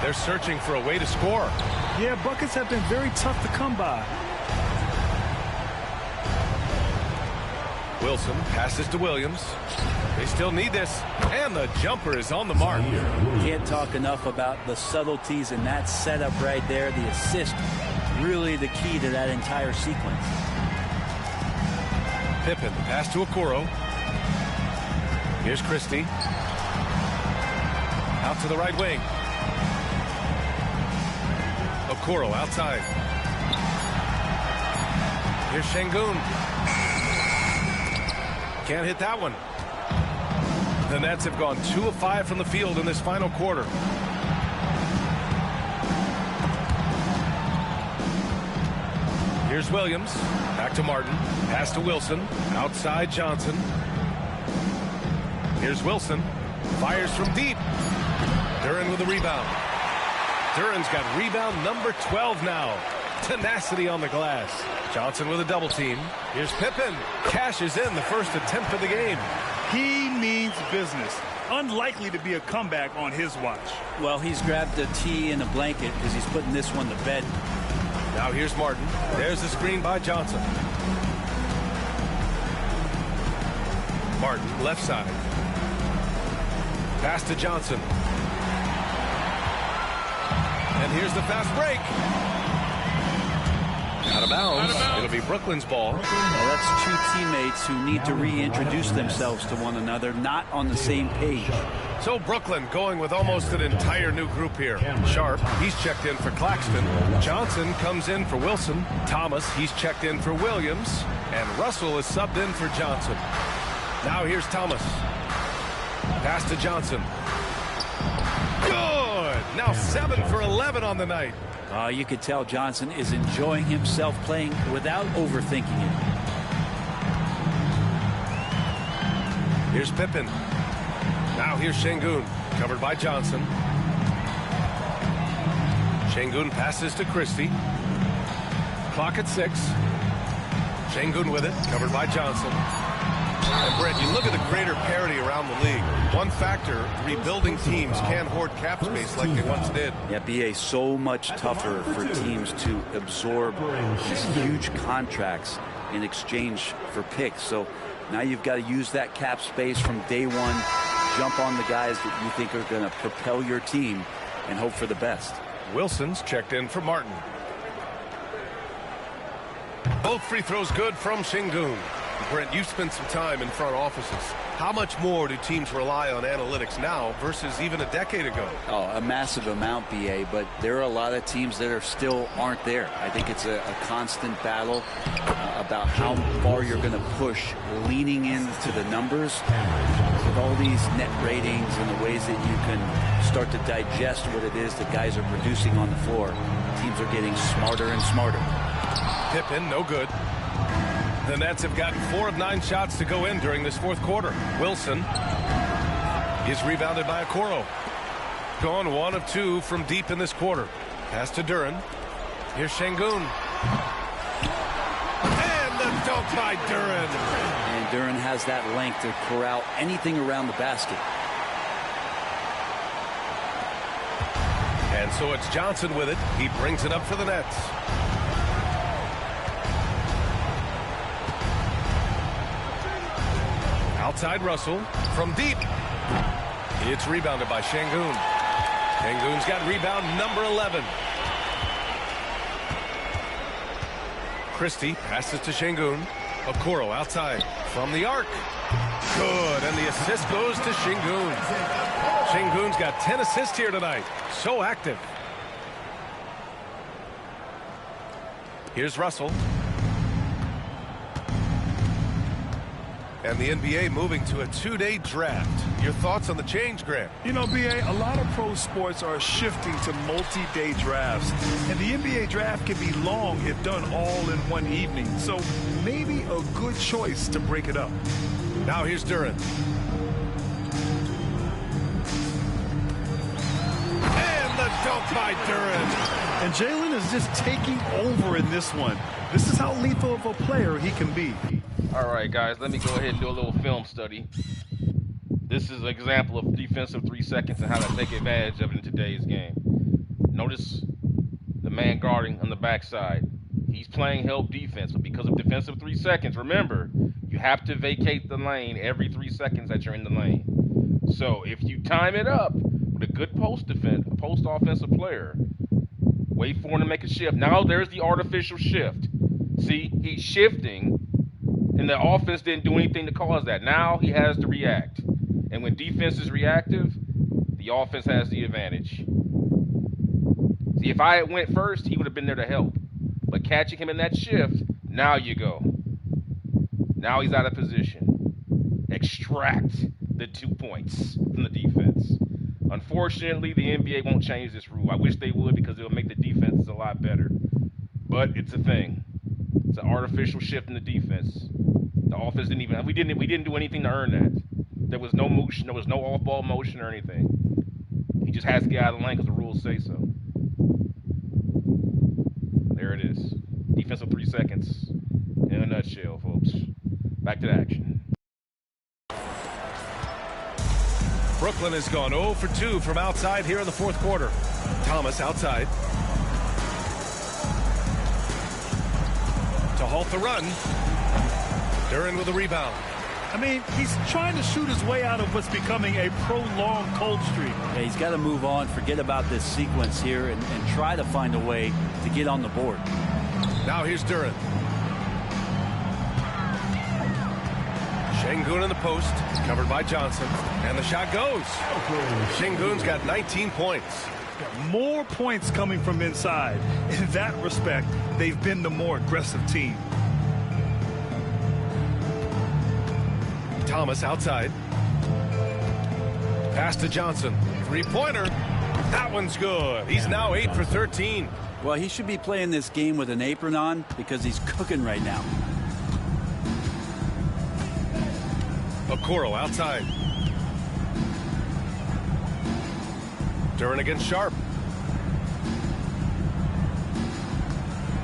They're searching for a way to score. Yeah, buckets have been very tough to come by. Wilson passes to Williams. They still need this, and the jumper is on the mark. Can't talk enough about the subtleties in that setup right there. The assist, really the key to that entire sequence. Pippen, pass to Okoro. Here's Christie. Out to the right wing. Okoro outside. Here's Şengün. Can't hit that one. The Nets have gone 2 of 5 from the field in this final quarter. Here's Williams. Back to Martin. Pass to Wilson. Outside Johnson. Here's Wilson. Fires from deep. Duren with the rebound. Duren's got rebound number 12 now. Tenacity on the glass. Johnson with a double team. Here's Pippen. Cashes in the first attempt of the game. He means business. Unlikely to be a comeback on his watch. Well, he's grabbed a tee and a blanket because he's putting this one to bed. Now here's Martin. There's the screen by Johnson. Martin, left side. Pass to Johnson. And here's the fast break. Out of bounds. It'll be Brooklyn's ball. Well, that's two teammates who need to reintroduce themselves to one another, not on the same page. So Brooklyn going with almost an entire new group here. Sharp, he's checked in for Claxton. Johnson comes in for Wilson. Thomas, he's checked in for Williams. And Russell is subbed in for Johnson. Now here's Thomas. Pass to Johnson. Good! Now 7 for 11 on the night. You could tell Johnson is enjoying himself playing without overthinking it. Here's Pippen. Now here's Şengün, covered by Johnson. Şengün passes to Christie. Clock at 6. Şengün with it, covered by Johnson. And Brett, you look at the greater parity around the league. One factor, rebuilding teams can hoard cap space like they once did. Yeah, BA, so much tougher for teams to absorb these huge contracts in exchange for picks. So now you've got to use that cap space from day one, jump on the guys that you think are going to propel your team and hope for the best. Wilson's checked in for Martin. Both free throws good from Şengün. Brent, you've spent some time in front offices. How much more do teams rely on analytics now versus even a decade ago? Oh, a massive amount, BA, but there are a lot of teams that are still aren't there. I think it's a constant battle about how far you're going to push, leaning into the numbers with all these net ratings and the ways that you can start to digest what it is that guys are producing on the floor. Teams are getting smarter and smarter. Pippen, no good. The Nets have gotten 4 of 9 shots to go in during this fourth quarter. Wilson is rebounded by Okoro. Gone 1 of 2 from deep in this quarter. Pass to Duren. Here's Şengün. And the dunk by Duren. And Duren has that length to corral anything around the basket. And so it's Johnson with it. He brings it up for the Nets. Outside Russell from deep. It's rebounded by Şengün. Şengün's got rebound number 11. Christie passes to Şengün. Okoro outside from the arc. Good, and the assist goes to Şengün. Şengün's got 10 assists here tonight. So active. Here's Russell. And the NBA moving to a 2-day draft. Your thoughts on the change, Grant? You know, BA, a lot of pro sports are shifting to multi-day drafts. And the NBA draft can be long if done all in one evening. So maybe a good choice to break it up. Now here's Duren. And the dunk by Duren. And Jalen is just taking over in this one. This is how lethal of a player he can be. All right, guys, let me go ahead and do a little film study. This is an example of defensive 3 seconds and how to take advantage of it in today's game. Notice the man guarding on the backside. He's playing help defense, but because of defensive 3 seconds, remember, you have to vacate the lane every 3 seconds that you're in the lane. So if you time it up with a good post offensive player, wait for him to make a shift. Now there's the artificial shift. See, he's shifting. And the offense didn't do anything to cause that. Now he has to react. And when defense is reactive, the offense has the advantage. See, if I had went first, he would have been there to help. But catching him in that shift, now you go. Now he's out of position. Extract the 2 points from the defense. Unfortunately, the NBA won't change this rule. I wish they would because it'll make the defenses a lot better. But it's a thing. It's an artificial shift in the defense. The offense didn't even, we didn't do anything to earn that. There was no motion, there was no off-ball motion or anything. He just has to get out of the lane because the rules say so. There it is. Defensive 3 seconds in a nutshell, folks. Back to the action. Brooklyn has gone 0 for 2 from outside here in the fourth quarter. Thomas outside. To halt the run. Duren with a rebound. I mean, he's trying to shoot his way out of what's becoming a prolonged cold streak. Yeah, he's got to move on, forget about this sequence here, and try to find a way to get on the board. Now here's Duren. Şengün in the post, covered by Johnson, and the shot goes. Şengün's got 19 points. More points coming from inside. In that respect, they've been the more aggressive team. Thomas outside. Pass to Johnson. Three-pointer. That one's good. He's now 8 for 13. Well, he should be playing this game with an apron on because he's cooking right now. Okoro outside. Duren against Sharp.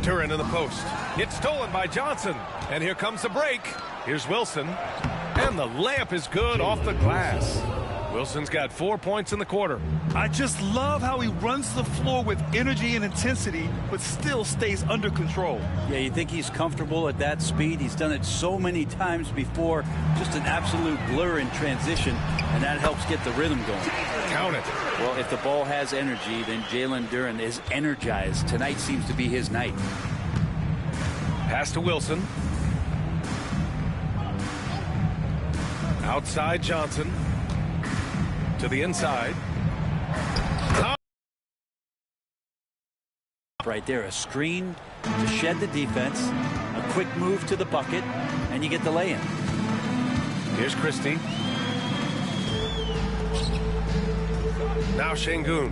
Duren in the post. It's stolen by Johnson. And here comes the break. Here's Wilson. And the layup is good off the glass. Wilson's got 4 points in the quarter. I just love how he runs the floor with energy and intensity, but still stays under control. Yeah, you think he's comfortable at that speed. He's done it so many times before. Just an absolute blur in transition, and that helps get the rhythm going. Count it. Well, if the ball has energy, then Jalen Duren is energized. Tonight seems to be his night. Pass to Wilson. Outside Johnson. To the inside. Right there, a screen to shed the defense, a quick move to the bucket, and you get the lay-in. Here's Christie. Now Şengün.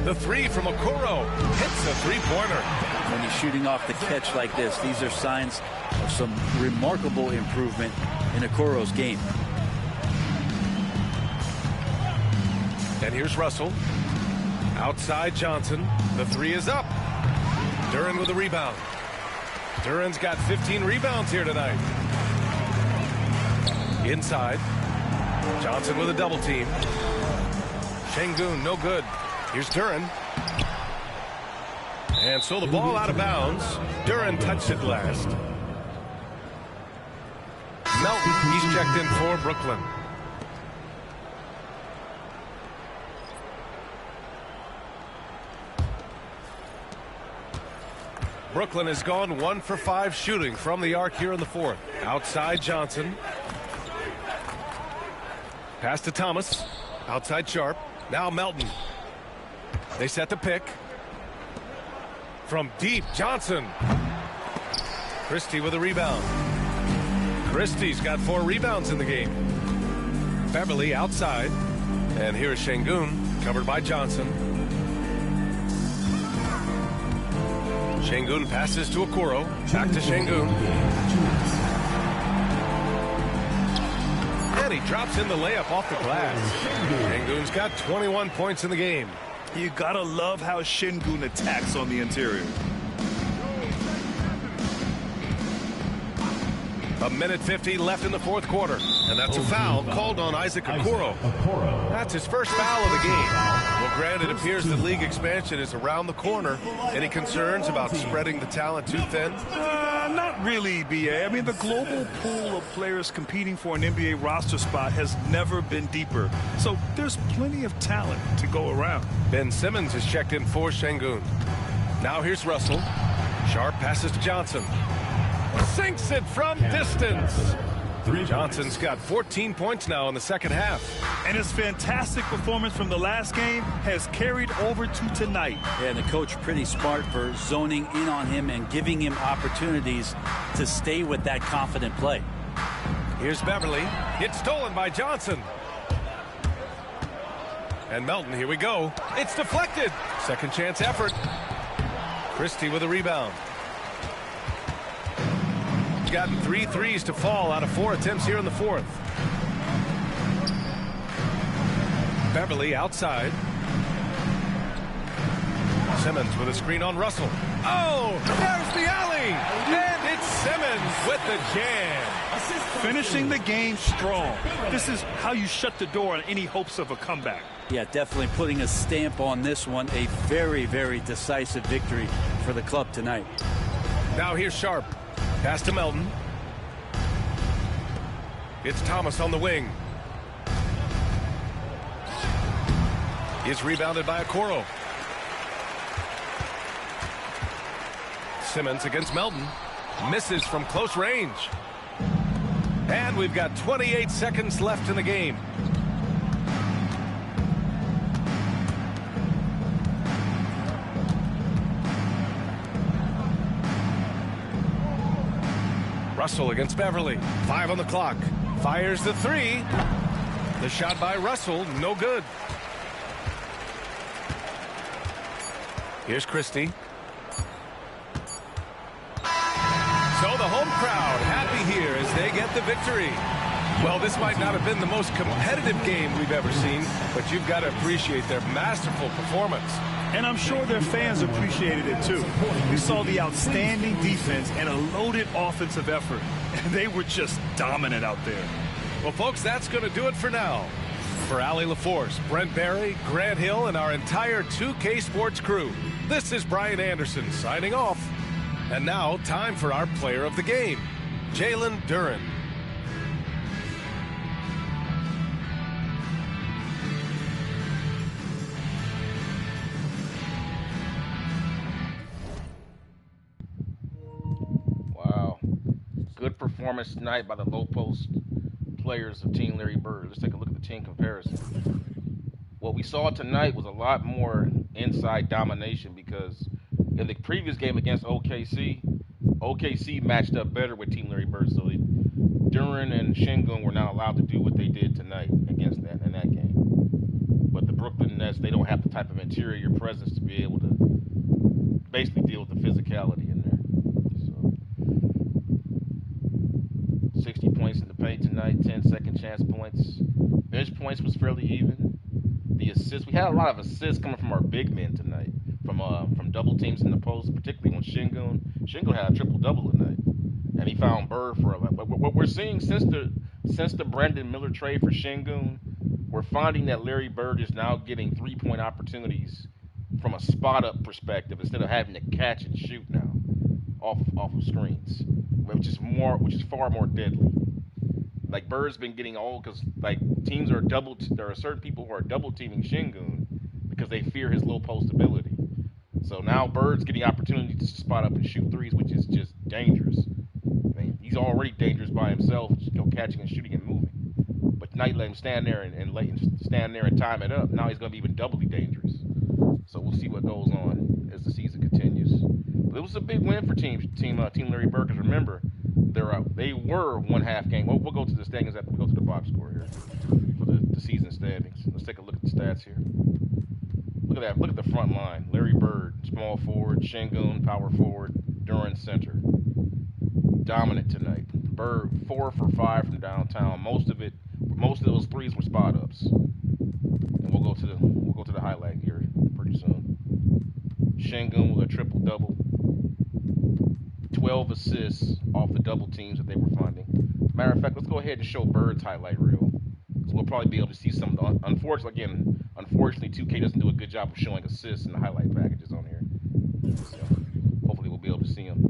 The three from Okoro. Hits a three-pointer. When he's shooting off the catch like this, these are signs of some remarkable improvement in Okoro's game. And here's Russell. Outside Johnson. The three is up. Duren with a rebound. Duren's got 15 rebounds here tonight. Inside. Johnson with a double team. Şengün, no good. Here's Duren. And so the ball out of bounds. Duren touched it last. Melton, he's checked in for Brooklyn. Brooklyn has gone 1 for 5 shooting from the arc here in the fourth. Outside Johnson. Pass to Thomas. Outside Sharp. Now Melton. They set the pick. From deep, Johnson. Christie with a rebound. Christie's got 4 rebounds in the game. Beverly outside. And here's Şengün, covered by Johnson. Şengün passes to Okoro. Back to Şengün. And he drops in the layup off the glass. Şengün's got 21 points in the game. You gotta love how Şengün attacks on the interior. A minute 50 left in the fourth quarter. And that's a foul called on Isaac Okoro. That's his first foul of the game. Well, granted, it appears the league expansion is around the corner. Any concerns about spreading the talent too thin? Not really, B.A. I mean, the global pool of players competing for an NBA roster spot has never been deeper. So there's plenty of talent to go around. Ben Simmons is checked in for Şengün. Now here's Russell. Sharp passes to Johnson. Sinks it from distance. Johnson's got 14 points now in the second half. And his fantastic performance from the last game has carried over to tonight. Yeah, and the coach pretty smart for zoning in on him and giving him opportunities to stay with that confident play. Here's Beverly. It's stolen by Johnson. And Melton, here we go. It's deflected. Second chance effort. Christie with a rebound. Gotten 3 threes to fall out of 4 attempts here in the fourth. Beverly outside. Simmons with a screen on Russell. Oh, there's the alley. And it's Simmons with the jam. Finishing the game strong. This is how you shut the door on any hopes of a comeback. Yeah, definitely putting a stamp on this one. A very, very decisive victory for the club tonight. Now here's Sharp. Pass to Melton. It's Thomas on the wing. He's rebounded by Okoro. Simmons against Melton. Misses from close range. And we've got 28 seconds left in the game. Russell against Beverly. 5 on the clock. Fires the 3. The shot by Russell, no good. Here's Christie. So the home crowd happy here as they get the victory. Well, this might not have been the most competitive game we've ever seen, but you've got to appreciate their masterful performance. And I'm sure their fans appreciated it too. We saw the outstanding defense and a loaded offensive effort. And they were just dominant out there. Well, folks, that's going to do it for now. For Allie LaForce, Brent Barry, Grant Hill, and our entire 2K Sports crew, this is Brian Anderson signing off. And now, time for our player of the game, Jalen Duren. Wow. Good performance tonight by the low post players of Team Larry Bird. Let's take a look at the team comparison. What we saw tonight was a lot more inside domination because in the previous game against OKC, OKC matched up better with Team Larry Bird. So Duren and Şengün were not allowed to do what they did tonight against that in that game. But the Brooklyn Nets, they don't have the type of interior presence to be able to basically deal with the physicality in there. So 60 points in the paint tonight, 10 second chance points. Bench points was fairly even. The assists, we had a lot of assists coming from our big men tonight, from double teams in the post, particularly when Şengün. Şengün had a triple-double tonight, and he found Bird for a lot. But what we're seeing since the Brandon Miller trade for Şengün, we're finding that Larry Bird is now getting three-point opportunities from a spot-up perspective instead of having to catch and shoot now off of screens, which is far more deadly. Like Bird's been getting old because like teams are there are certain people who are double teaming Şengün because they fear his low post ability. So now Bird's getting opportunities to spot up and shoot threes, which is just dangerous. I mean, he's already dangerous by himself, catching and shooting and moving. But tonight, let him stand there and time it up. Now he's going to be even doubly dangerous. So we'll see what goes on as the season continues. But it was a big win for Team Larry Bird because remember, they were one half game. We'll go to the standings after we go to the box score here for the season standings. Let's take a look at the stats here. Look at that. Look at the front line. Larry Bird, small forward. Şengün, power forward. Duren, center. Dominant tonight. Bird 4 for 5 from downtown. Most of those threes were spot ups. And we'll go to the highlight here pretty soon. Şengün with a triple double. 12 assists off the double teams that they were finding. Matter of fact, let's go ahead and show Bird's highlight reel. Because we'll probably be able to see some of the unfortunately 2K doesn't do a good job of showing assists in the highlight packages on here. So hopefully we'll be able to see them.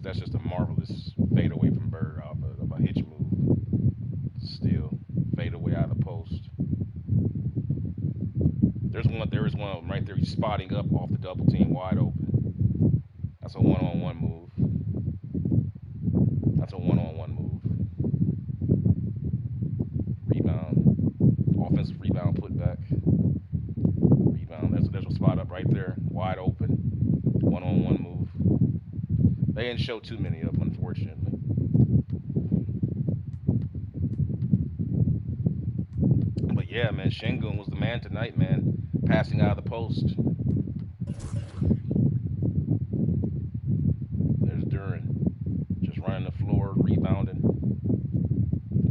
That's just a marvelous fadeaway from Bird off of a hitch move. Still fadeaway out of the post. There is one of them right there. He's spotting up off the double team wide open. That's a one-on-one move. Offensive rebound, put back. Rebound. There's a spot up right there, wide open. One-on-one move. They didn't show too many of them, unfortunately. But yeah, man, Şengün was the man tonight, man. Passing out of the post. There's Duren. Just running the floor, rebounding.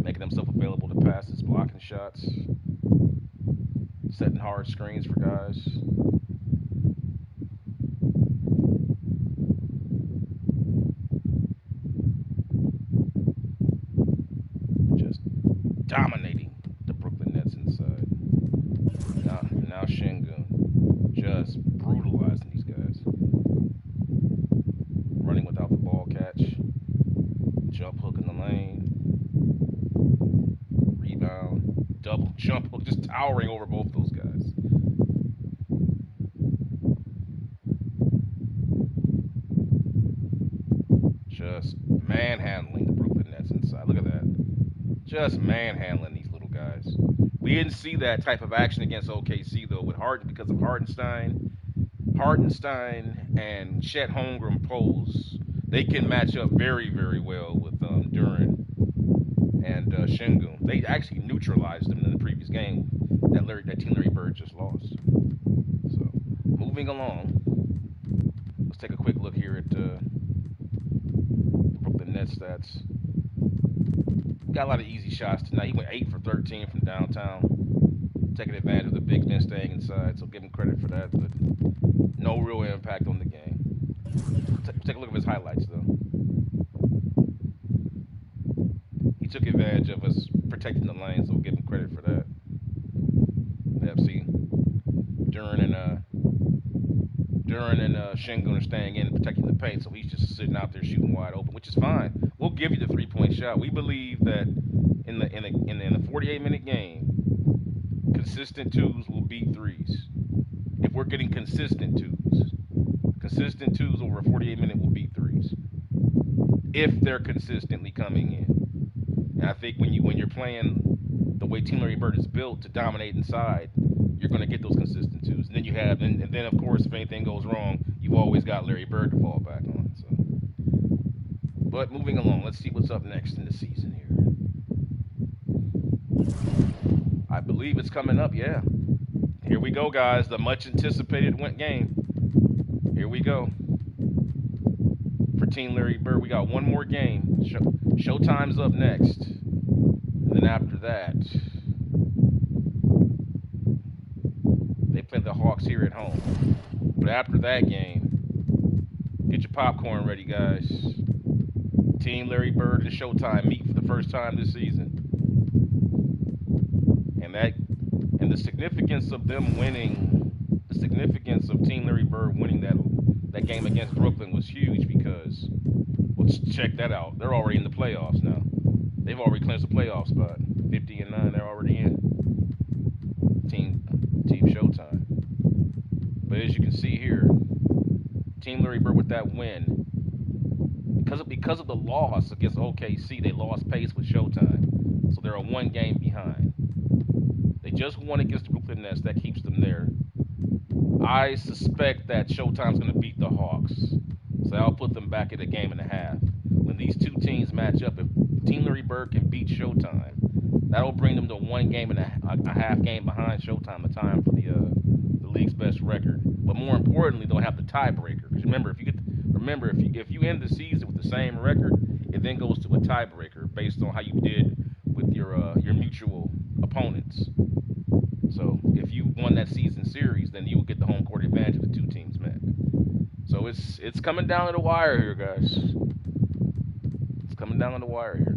Making himself available to passes, blocking shots. Setting hard screens for guys. Just dominating the Brooklyn Nets inside. Now Şengün just brutalizing these guys. Running without the ball catch. Jump hook in the lane. Rebound. Double jump hook. Just towering over both those guys. Just manhandling the Brooklyn Nets inside. Look at that. Just manhandling these little guys. We didn't see that type of action against OKC, though, with Harden because of Hartenstein and Chet Holmgren pose. They can match up very, very well with Duren and Şengün. They actually neutralized them in the previous game that Team Larry Bird just lost. So, moving along, let's take a quick look here at the Brooklyn Nets stats. Got a lot of easy shots tonight. He went 8 for 13 from downtown. taking advantage of the big men staying inside. So give him credit for that, but no real impact on the game. Take a look at his highlights, though. He took advantage of us protecting the lane, so we'll give him credit for that. FC. Duran and Şengün are staying in and protecting the paint, so he's just sitting out there shooting wide open, which is fine. We'll give you the three-point shot. We believe that in the 48-minute game, consistent twos will beat threes. If we're getting consistent twos over a 48-minute will beat threes. If they're consistently coming in. And I think when you're playing the way Team Larry Bird is built to dominate inside, you're going to get those consistent twos. And then you have, and then of course, if anything goes wrong, you've always got Larry Bird to fall back on. So, but moving along, let's see what's up next in the season here. I believe it's coming up. Yeah, here we go, guys. The much anticipated game. Here we go. For Team Larry Bird, we got one more game. Showtime's up next. And then after that, they play the Hawks here at home. But after that game, get your popcorn ready, guys. Team Larry Bird and Showtime meet for the first time this season. And the significance of them winning, the significance of Team Larry Bird winning that game against Brooklyn was huge because, let's check that out. They're already in the playoffs now. They've already clinched the playoff spot. 50-9, they're already in. Team Showtime. But as you can see here, Team Larry Bird with that win, because of the loss against OKC, they lost pace with Showtime. So they're a one game behind. They just won against the Brooklyn Nets. That keeps them there. I suspect that Showtime's going to beat the Hawks. So I'll put them back at a game and a half. When these two teams match up, if Team Larry Bird can beat Showtime, that'll bring them to 1 game and a half game behind Showtime, the time for the league's best record. But more importantly, they'll have the tiebreaker. Because remember, if you end the season with the same record, it then goes to a tiebreaker based on how you did with your mutual opponents. So if you won that season series, then you will get the home court advantage if the two teams met. So it's coming down to the wire here, guys. It's coming down to the wire here.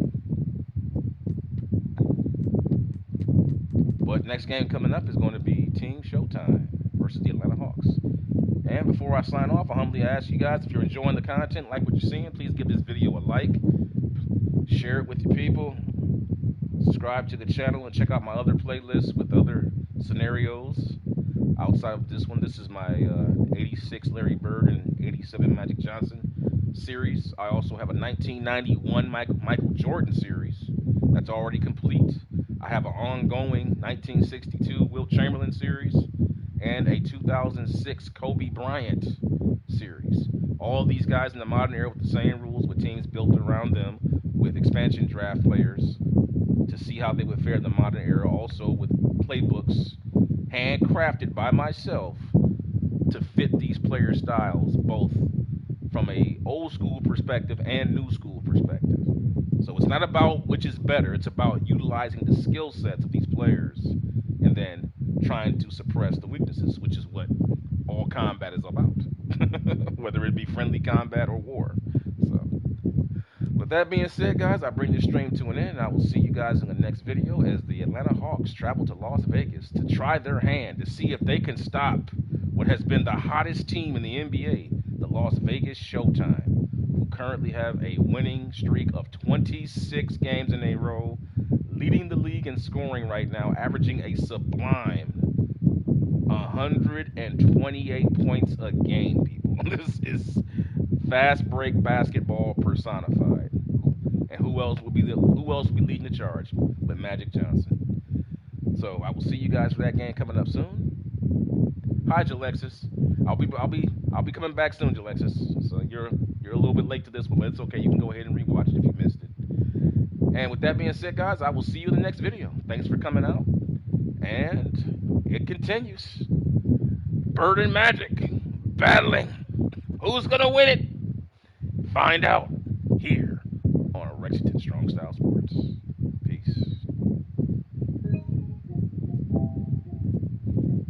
But next game coming up is going to be Team Showtime versus the Atlanta Hawks. And before I sign off, I humbly ask you guys, if you're enjoying the content, like what you're seeing, please give this video a like, share it with your people, subscribe to the channel, and check out my other playlists with other scenarios outside of this one. This is my 86 Larry Bird and 87 Magic Johnson series. I also have a 1991 Michael Jordan series that's already complete. I have an ongoing 1962 Wilt Chamberlain series and a 2006 Kobe Bryant series. All these guys in the modern era with the same rules, with teams built around them, with expansion draft players to see how they would fare in the modern era, also with playbooks handcrafted by myself to fit these player styles, both from a old school perspective and new school perspective. So it's not about which is better, it's about utilizing the skill sets of these players and then trying to suppress the weaknesses, which is what all combat is about, whether it be friendly combat or war. So with that being said, guys, I bring this stream to an end, and I will see you guys in the next video as the Atlanta Hawks travel to Las Vegas to try their hand to see if they can stop what has been the hottest team in the NBA, the Las Vegas Showtime, who currently have a winning streak of 26 games in a row, leading the league in scoring right now, averaging a sublime 128 points a game, people. This is fast break basketball personified. And who else will be leading the charge but Magic Johnson? So I will see you guys for that game coming up soon. Hi, Jalexis. I'll be coming back soon, Jalexis. So you're a little bit late to this one, but it's okay. You can go ahead and rewatch it if you missed it. And with that being said, guys, I will see you in the next video. Thanks for coming out. And it continues. Bird and Magic battling. Who's going to win it? Find out here on Rexington Strong Style Sports.